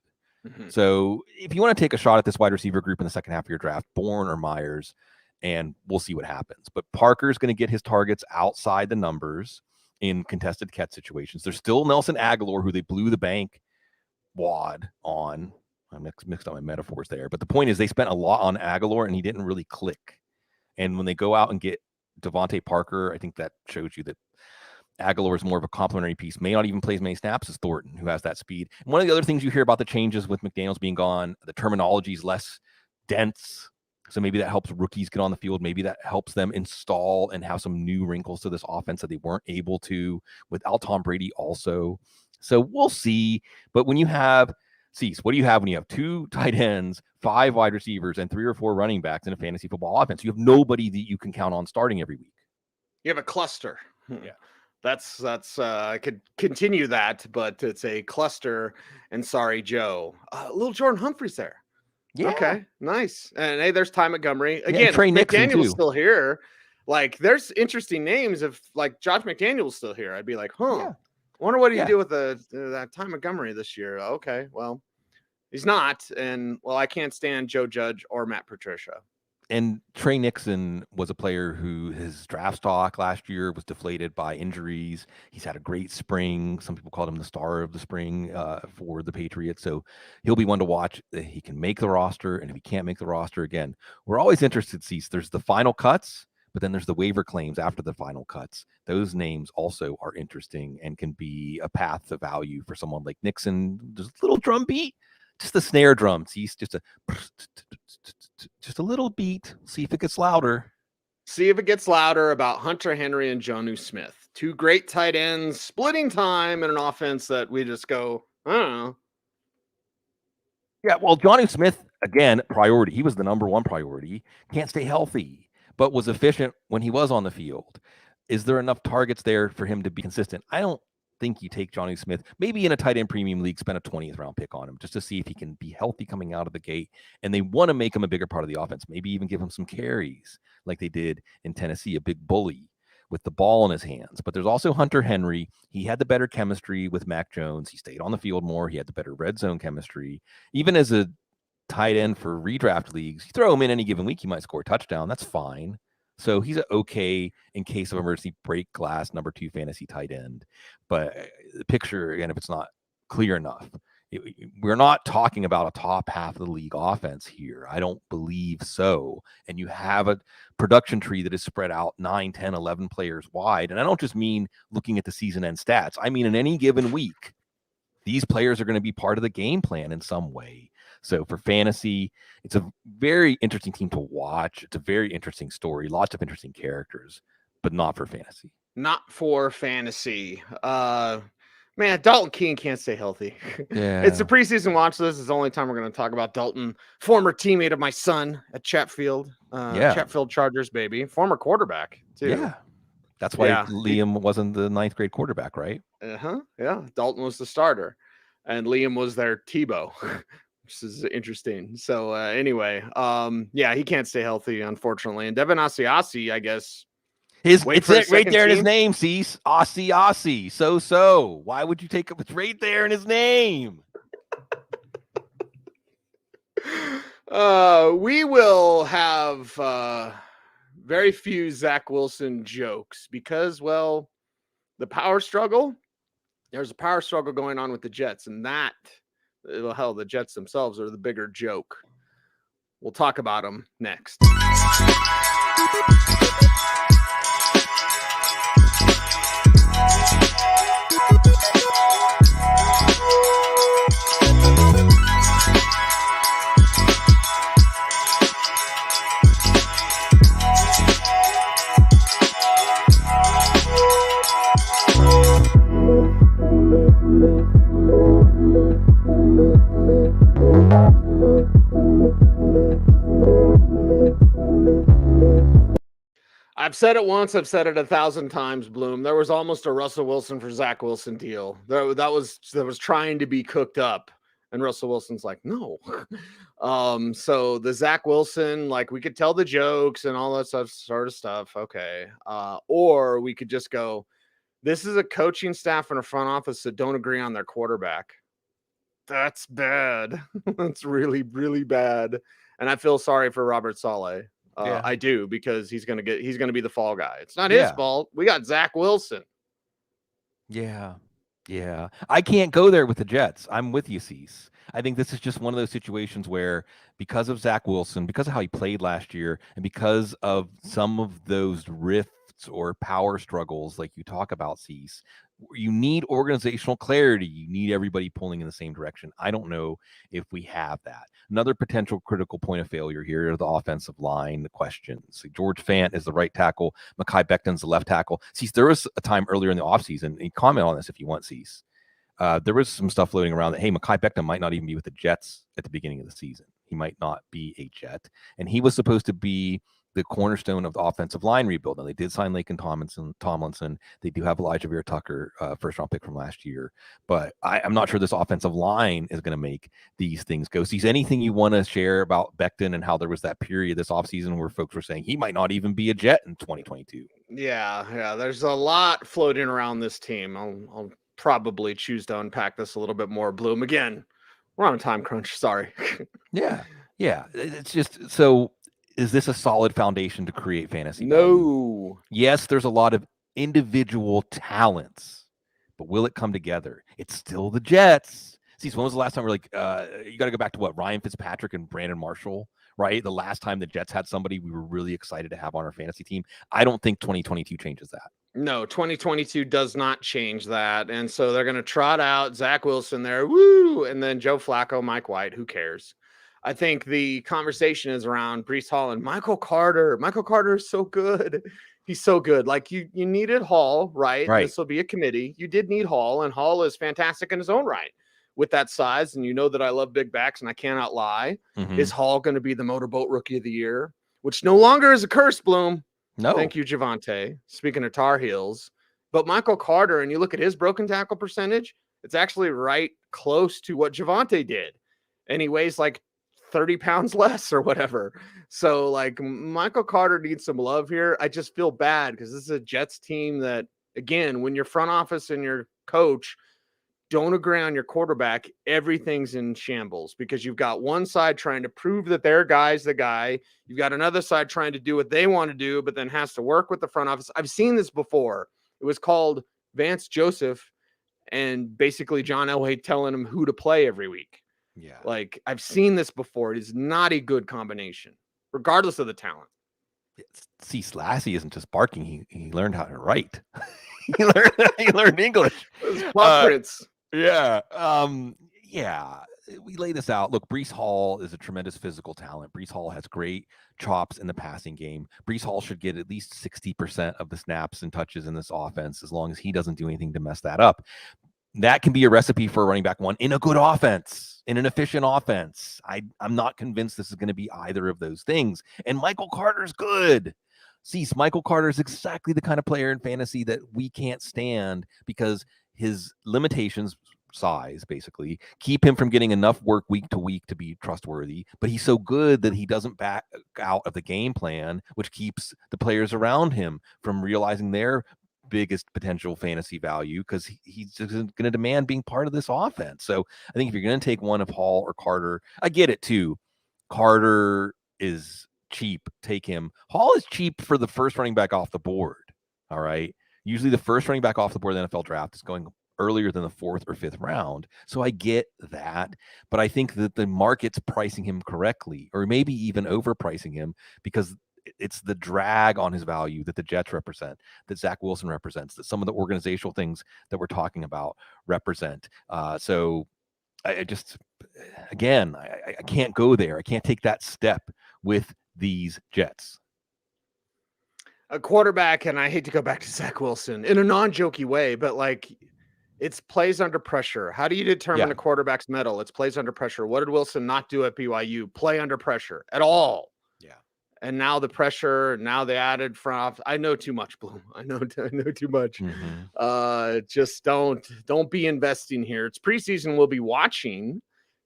So if you want to take a shot at this wide receiver group in the second half of your draft, Bourne or Myers, and we'll see what happens. But Parker's going to get his targets outside the numbers in contested catch situations. There's still Nelson Aguilar, who they blew the bank wad on. I mixed up my metaphors there. But the point is they spent a lot on Aguilar, and he didn't really click. And when they go out and get Devontae Parker, I think that shows you that Aguilar is more of a complementary piece, may not even play as many snaps as Thornton, who has that speed. And one of the other things you hear about the changes with McDaniels being gone, the terminology is less dense. So maybe that helps rookies get on the field. Maybe that helps them install and have some new wrinkles to this offense that they weren't able to without Tom Brady also. So we'll see. But when you have, Cease, what do you have when you have 2 tight ends, 5 wide receivers, and 3 or 4 running backs in a fantasy football offense? You have nobody that you can count on starting every week. You have a cluster. Yeah. That's I could continue that, but it's a cluster. And sorry, Joe. Little Jordan Humphreys there. Yeah. Okay, nice. And hey, there's Ty Montgomery Yeah, again. Trey Nixon McDaniel's too. still here. Like, there's interesting names. If like Josh McDaniel's still here, I'd be like, Yeah. wonder what he Yeah. do with that Ty Montgomery this year. Okay, well, he's not, and well, I can't stand Joe Judge or Matt Patricia. And Trey Nixon was a player who his draft stock last year was deflated by injuries. He's had a great spring. Some people called him the star of the spring for the Patriots. So he'll be one to watch. He can make the roster. And if he can't make the roster again, we're always interested. See, there's the final cuts, but then there's the waiver claims after the final cuts. Those names also are interesting and can be a path to value for someone like Nixon. Just a little drum beat. Just the snare drum. See, just a little beat. See if it gets louder. See if it gets louder about Hunter Henry and Jonnu Smith. Two great tight ends splitting time in an offense that we just go, I don't know. Yeah, well, Jonnu Smith, again, priority. He was the number one priority. Can't stay healthy, but was efficient when he was on the field. Is there enough targets there for him to be consistent? I don't think you take Jonnu Smith, maybe in a tight end premium league, spend a 20th round pick on him just to see if he can be healthy coming out of the gate. And they want to make him a bigger part of the offense, maybe even give him some carries like they did in Tennessee, a big bully with the ball in his hands. But there's also Hunter Henry. He had the better chemistry with Mac Jones. He stayed on the field more. He had the better red zone chemistry. Even as a tight end for redraft leagues, you throw him in any given week, he might score a touchdown. That's fine. So he's okay in case of emergency break glass number 2 fantasy tight end. But the picture, again, if it's not clear enough, we're not talking about a top half of the league offense here. I don't believe so. And you have a production tree that is spread out 9, 10, 11 players wide. And I don't just mean looking at the season end stats. I mean, in any given week, these players are going to be part of the game plan in some way. So for fantasy, it's a very interesting team to watch. It's a very interesting story, lots of interesting characters, but not for fantasy. Not for fantasy. Man, Dalton Keene can't stay healthy. Yeah. It's a preseason watch list. It's the only time we're going to talk about Dalton, former teammate of my son at Chatfield. Chatfield Chargers, baby. Former quarterback, too. Yeah. That's why Liam wasn't the 9th grade quarterback, right? Yeah. Dalton was the starter, and Liam was their Tebow. Which is interesting. So anyway, he can't stay healthy, unfortunately. And Devin Asiasi, I guess. It's it right there in his name, Cease. Aussie. So. Why would you take it? It's right there in his name. We will have very few Zach Wilson jokes because, well, the power struggle. There's a power struggle going on with the Jets, and that. Well, hell, the Jets themselves are the bigger joke. We'll talk about them next. I've said it once. I've said it 1,000 times, Bloom. There was almost a Russell Wilson for Zach Wilson deal. That was trying to be cooked up. And Russell Wilson's like, no. So the Zach Wilson, like, we could tell the jokes and all that sort of stuff. Okay. Or we could just go, this is a coaching staff and a front office that don't agree on their quarterback. That's bad. That's really, really bad. And I feel sorry for Robert Saleh. I do, because he's gonna be the fall guy. It's not his fault. We got Zach Wilson. Yeah. I can't go there with the Jets. I'm with you, Cease. I think this is just one of those situations where, because of Zach Wilson, because of how he played last year, and because of some of those rifts or power struggles like you talk about, Cease, you need organizational clarity. You need everybody pulling in the same direction. I don't know if we have that. Another potential critical point of failure here are the offensive line, the questions. George Fant is the right tackle. Mekhi Becton's the left tackle. Cease, there was a time earlier in the offseason, and comment on this if you want, Cease. There was some stuff floating around that, hey, Mekhi Becton might not even be with the Jets at the beginning of the season. He might not be a Jet. And he was supposed to be the cornerstone of the offensive line rebuild. Now, they did sign Laken Tomlinson. They do have Elijah Vera Tucker, first round pick from last year. But I'm not sure this offensive line is going to make these things go. Sees anything you want to share about Becton and how there was that period this offseason where folks were saying he might not even be a Jet in 2022? Yeah. There's a lot floating around this team. I'll probably choose to unpack this a little bit more. Bloom, again, we're on a time crunch. Sorry. Yeah. It's just, so is this a solid foundation to create fantasy No. value? Yes, there's a lot of individual talents, but will it come together? It's still the Jets. See, so when was the last time we're like, you got to go back to what, Ryan Fitzpatrick and Brandon Marshall, right? The last time the Jets had somebody we were really excited to have on our fantasy team. I don't think 2022 changes that. No, 2022 does not change that. And so they're going to trot out Zach Wilson there, woo, and then Joe Flacco, Mike White. Who cares? I think the conversation is around Breece Hall and Michael Carter. Michael Carter is so good. He's so good. Like you needed Hall, right? This will be a committee. You did need Hall, and Hall is fantastic in his own right with that size. And you know that I love big backs, and I cannot lie. Mm-hmm. Is Hall going to be the motorboat rookie of the year? Which no longer is a curse, Bloom. No. Thank you, Javonte. Speaking of Tar Heels. But Michael Carter, and you look at his broken tackle percentage, it's actually right close to what Javonte did. And he weighs like 30 pounds less or whatever. So like Michael Carter needs some love here. I just feel bad because this is a Jets team that, again, when your front office and your coach don't agree on your quarterback, everything's in shambles because you've got one side trying to prove that their guy's the guy. You've got another side trying to do what they want to do, but then has to work with the front office. I've seen this before. It was called Vance Joseph and basically John Elway telling him who to play every week. Yeah. Like I've seen this before. It is not a good combination, regardless of the talent. See, Lassie isn't just barking. He learned how to write. he learned English. Prince. Yeah. We lay this out. Look, Breece Hall is a tremendous physical talent. Breece Hall has great chops in the passing game. Breece Hall should get at least 60% of the snaps and touches in this offense as long as he doesn't do anything to mess that up. That can be a recipe for a running back one in a good offense, in an efficient offense. I'm not convinced this is going to be either of those things. And Michael Carter's good. See, Michael Carter is exactly the kind of player in fantasy that we can't stand because his limitations, size, basically, keep him from getting enough work week to week to be trustworthy. But he's so good that he doesn't back out of the game plan, which keeps the players around him from realizing their biggest potential fantasy value because he's just going to demand being part of this offense. So I think if you're going to take one of Hall or Carter, I get it too. Carter is cheap. Take him. Hall is cheap for the first running back off the board. All right. Usually the first running back off the board in the NFL draft is going earlier than the 4th or 5th round. So I get that, but I think that the market's pricing him correctly, or maybe even overpricing him because it's the drag on his value that the Jets represent, that Zach Wilson represents, that some of the organizational things that we're talking about represent. So I just, again, I can't go there. I can't take that step with these Jets. A quarterback, and I hate to go back to Zach Wilson in a non-jokey way, but like it's plays under pressure. How do you determine a quarterback's mettle? It's plays under pressure. What did Wilson not do at BYU? Play under pressure at all. Yeah. And now the pressure, now they added front office. I know too much, Bloom. I know too much. Mm-hmm. Just don't be investing here. It's preseason. We'll be watching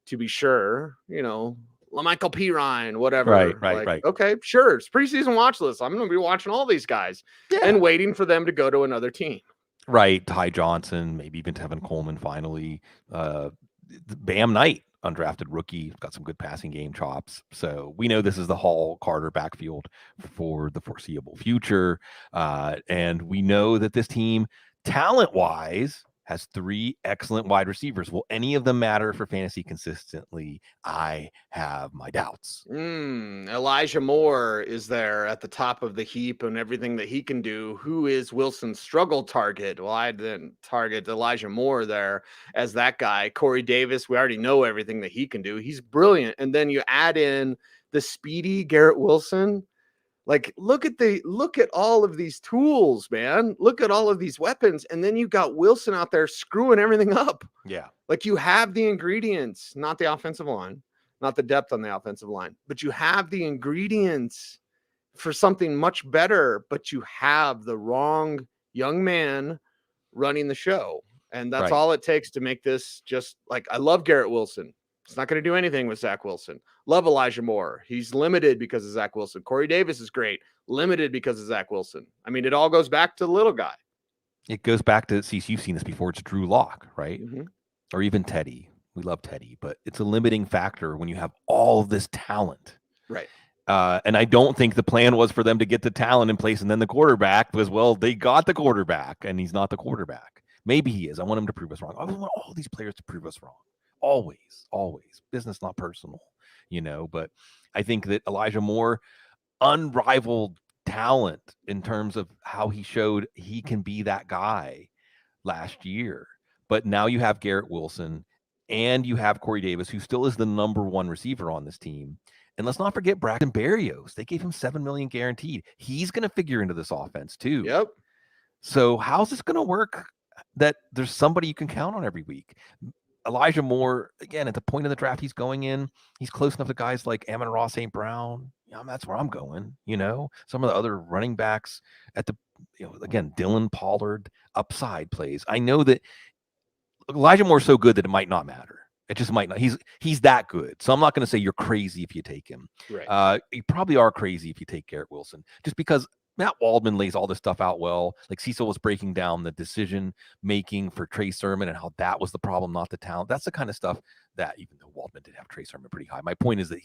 to be sure, you know, LaMichael P. Ryan, whatever. Right. Okay, sure. It's preseason watch list. I'm going to be watching all these guys and waiting for them to go to another team. Right. Ty Johnson, maybe even Tevin Coleman finally. Bam Knight, undrafted rookie, got some good passing game chops. So we know this is the Hall Carter backfield for the foreseeable future. And we know that this team, talent-wise, has 3 excellent wide receivers. Will any of them matter for fantasy consistently? I have my doubts. Elijah Moore is there at the top of the heap and everything that he can do. Who is Wilson's struggle target? Well, I didn't target Elijah Moore there as that guy. Corey Davis, we already know everything that he can do. He's brilliant. And then you add in the speedy Garrett Wilson. Like, look at all of these tools, man. Look at all of these weapons. And then you got Wilson out there screwing everything up. Yeah. Like you have the ingredients, not the offensive line, not the depth on the offensive line, but you have the ingredients for something much better, but you have the wrong young man running the show. And that's all it takes to make this just like, I love Garrett Wilson. It's not going to do anything with Zach Wilson. Love Elijah Moore. He's limited because of Zach Wilson. Corey Davis is great. Limited because of Zach Wilson. I mean, it all goes back to the little guy. It goes back to, see, you've seen this before. It's Drew Lock, right? Mm-hmm. Or even Teddy. We love Teddy, but it's a limiting factor when you have all this talent. Right. And I don't think the plan was for them to get the talent in place and then the quarterback was, well, they got the quarterback and he's not the quarterback. Maybe he is. I want him to prove us wrong. I want all these players to prove us wrong. Always, always. Business, not personal, you know. But I think that Elijah Moore, unrivaled talent in terms of how he showed he can be that guy last year. But now you have Garrett Wilson and you have Corey Davis, who still is the number one receiver on this team. And let's not forget Braxton Berrios. They gave him $7 million guaranteed. He's going to figure into this offense too. Yep. So how's this going to work that there's somebody you can count on every week? Elijah Moore, again, at the point of the draft he's going in, he's close enough to guys like Amon-Ra St. Brown. That's where I'm going, you know. Some of the other running backs at the, again, Dylan Pollard upside plays. I know that Elijah Moore's so good that it might not matter. It just might not. He's that good. So I'm not going to say you're crazy if you take him. Right. You probably are crazy if you take Garrett Wilson, just because Matt Waldman lays all this stuff out well. Like Cecil was breaking down the decision making for Trey Sermon and how that was the problem, not the talent. That's the kind of stuff that, even though Waldman did have Trey Sermon pretty high, my point is that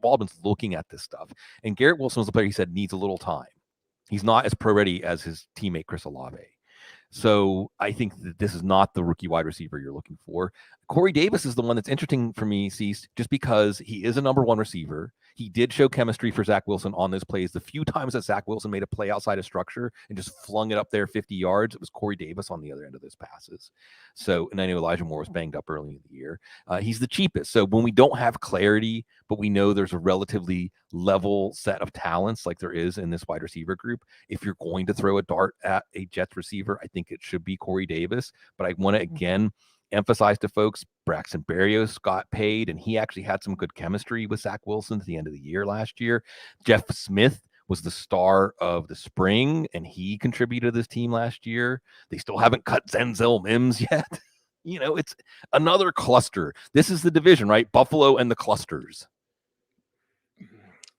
Waldman's looking at this stuff. And Garrett Wilson was the player he said needs a little time. He's not as pro ready as his teammate Chris Olave. So I think that this is not the rookie wide receiver you're looking for. Corey Davis is the one that's interesting for me, Cease, just because he is a number one receiver. He did show chemistry for Zach Wilson on those plays. The few times that Zach Wilson made a play outside of structure and just flung it up there 50 yards, it was Corey Davis on the other end of those passes. So, and I know Elijah Moore was banged up early in the year. He's the cheapest. So when we don't have clarity, but we know there's a relatively level set of talents like there is in this wide receiver group, if you're going to throw a dart at a Jets receiver, I think it should be Corey Davis. But I want to, again, emphasize to folks, Braxton Berrios got paid, and he actually had some good chemistry with Zach Wilson at the end of the year last year. Jeff Smith was the star of the spring, and he contributed to this team last year. They still haven't cut Denzel Mims yet. It's another cluster. This is the division, right? Buffalo and the clusters.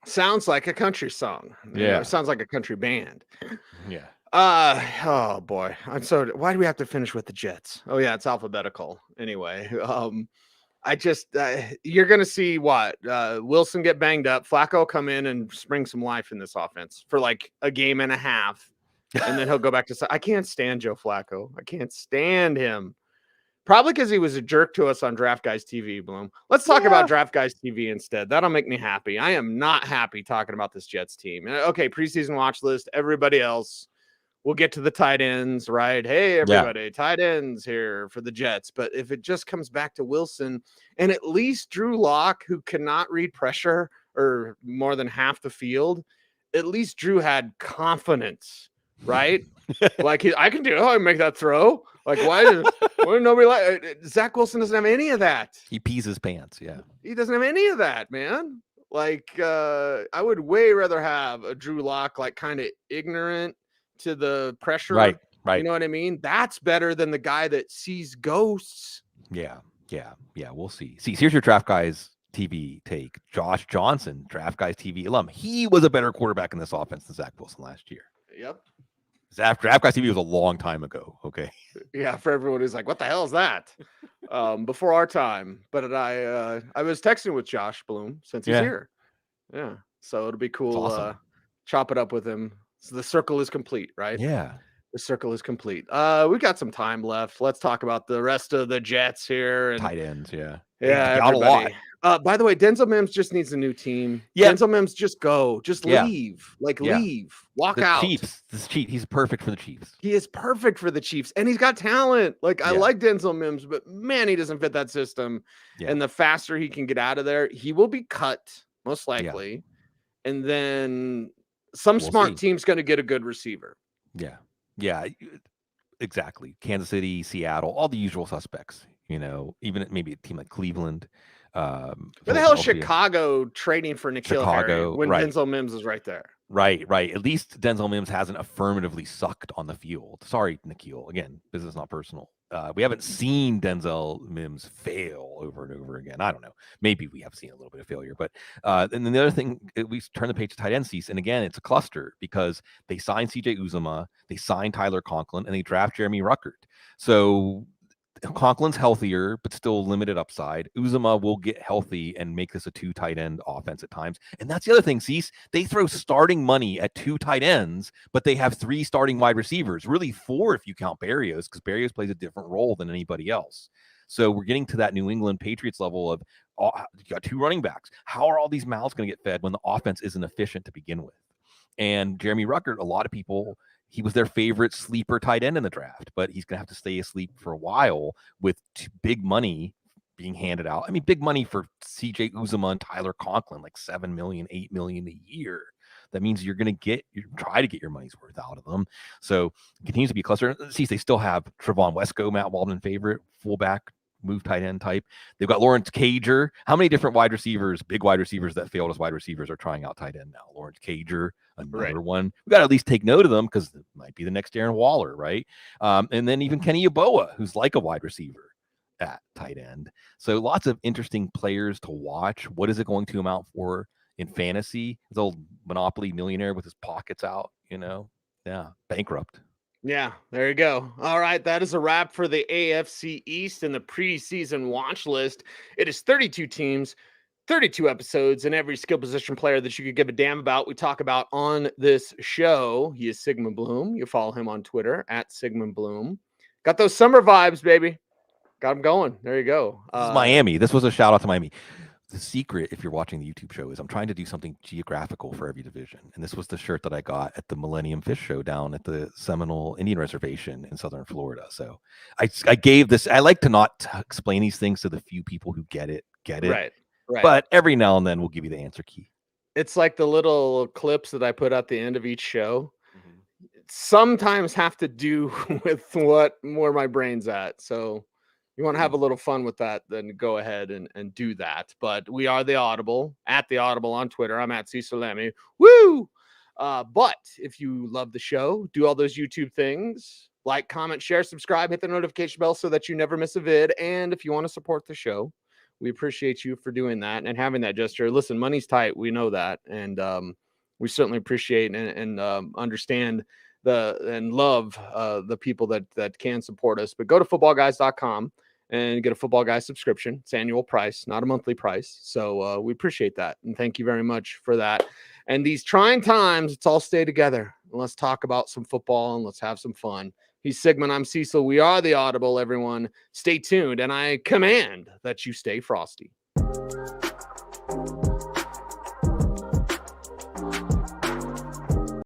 Sounds like a country song. Yeah. It sounds like a country band. Yeah. Oh boy. Why do we have to finish with the Jets? Oh yeah, it's alphabetical. Anyway, I just, you're going to see what, Wilson get banged up, Flacco come in and bring some life in this offense for like a game and a half. And then he'll go back to, I can't stand Joe Flacco. I can't stand him. Probably because he was a jerk to us on Draft Guys TV, Bloom. Let's talk about Draft Guys TV instead. That'll make me happy. I am not happy talking about this Jets team. Okay, preseason watch list, everybody else. We'll get to the tight ends, right? Hey, everybody, tight ends here for the Jets. But if it just comes back to Wilson and at least Drew Lock, who cannot read pressure or more than half the field, at least Drew had confidence, right? Like, I can do it. I can make that throw. Like, why nobody like Zach Wilson doesn't have any of that. He pees his pants. Yeah. He doesn't have any of that, man. Like, I would way rather have a Drew Lock, like kind of ignorant to the pressure. Right. You know what I mean? That's better than the guy that sees ghosts. Yeah. We'll see. Here's your Draft Guys TV take. Josh Johnson, Draft Guys TV alum. He was a better quarterback in this offense than Zach Wilson last year. Yep. Draft Guys TV was a long time ago. Okay. Yeah, for everyone who's like, what the hell is that? Before our time. But I was texting with Josh Bloom since he's here. Yeah. So it'll be cool. Awesome. Chop it up with him. So the circle is complete, right? Yeah. The circle is complete. We got some time left. Let's talk about the rest of the Jets here. And tight ends, Yeah, got a lot. By the way, Denzel Mims just needs a new team. Yeah. Denzel Mims, just go. Just leave. Leave. Walk out. Chiefs. He's perfect for the Chiefs. He is perfect for the Chiefs. And he's got talent. Like, I like Denzel Mims, but man, he doesn't fit that system. Yeah. And the faster he can get out of there, he will be cut, most likely. Yeah. And then we'll smart team's going to get a good receiver. Yeah, exactly. Kansas City, Seattle, all the usual suspects, even maybe a team like Cleveland. Where the hell is Chicago trading for Nikhil Harry when Denzel Mims is right there? Right. At least Denzel Mims hasn't affirmatively sucked on the field. Sorry, Nikhil. Again, business not personal. We haven't seen Denzel Mims fail over and over again. I don't know. Maybe we have seen a little bit of failure, but and then the other thing, we turn the page to tight end season, and again, it's a cluster because they signed CJ Uzomah, they signed Tyler Conklin, and they draft Jeremy Ruckert. So Conklin's healthier, but still limited upside. Uzomah will get healthy and make this a 2 tight end offense at times. And that's the other thing, Cease. They throw starting money at 2 tight ends, but they have 3 starting wide receivers. Really 4 if you count Berrios, because Berrios plays a different role than anybody else. So we're getting to that New England Patriots level of you got 2 running backs. How are all these mouths going to get fed when the offense isn't efficient to begin with? And Jeremy Ruckert, a lot of people, he was their favorite sleeper tight end in the draft, but he's going to have to stay asleep for a while with big money being handed out. I mean, big money for CJ Uzomah and Tyler Conklin, like $7 million, $8 million a year. That means you're going to try to get your money's worth out of them. So it continues to be a cluster. See, they still have Trevon Wesco, Matt Waldman favorite, fullback, move tight end type. They've got Lawrence Cager. How many different wide receivers, big wide receivers that failed as wide receivers, are trying out tight end now? Lawrence Cager, another one. We got to at least take note of them because it might be the next Darren Waller, right? And then even Kenny Yeboah, who's like a wide receiver at tight end. So lots of interesting players to watch. What is it going to amount for in fantasy? This old Monopoly millionaire with his pockets out, Yeah, bankrupt. Yeah, there you go. All right, that is a wrap for the AFC East and the preseason watch list. It is 32 teams, 32 episodes, and every skill position player that you could give a damn about, we talk about on this show. He is Sigmund Bloom. You follow him on Twitter at Sigmund Bloom. Got those summer vibes, baby. Got them going. There you go. This is Miami. This was a shout out to Miami. The secret, if you're watching the YouTube show, is I'm trying to do something geographical for every division. And this was the shirt that I got at the Millennium Fish Show down at the Seminole Indian Reservation in Southern Florida. So I gave this, I like to not explain these things to the few people who get it. Right. But every now and then we'll give you the answer key. It's like the little clips that I put at the end of each show. Sometimes have to do with where my brain's at. So you want to have a little fun with that, then go ahead and do that. But we are the Audible, at the Audible on Twitter. I'm at Cecil Lammey. Woo! But if you love the show, do all those YouTube things. Like, comment, share, subscribe, hit the notification bell so that you never miss a vid. And if you want to support the show, we appreciate you for doing that and having that gesture. Listen, money's tight. We know that. And we certainly appreciate and understand and love the people that can support us. But go to footballguys.com and get a Football Guys subscription. It's annual price, not a monthly price. So we appreciate that. And thank you very much for that. And these trying times, let's all stay together. And let's talk about some football and let's have some fun. He's Sigmund. I'm Cecil. We are the Audible, everyone. Stay tuned. And I command that you stay frosty.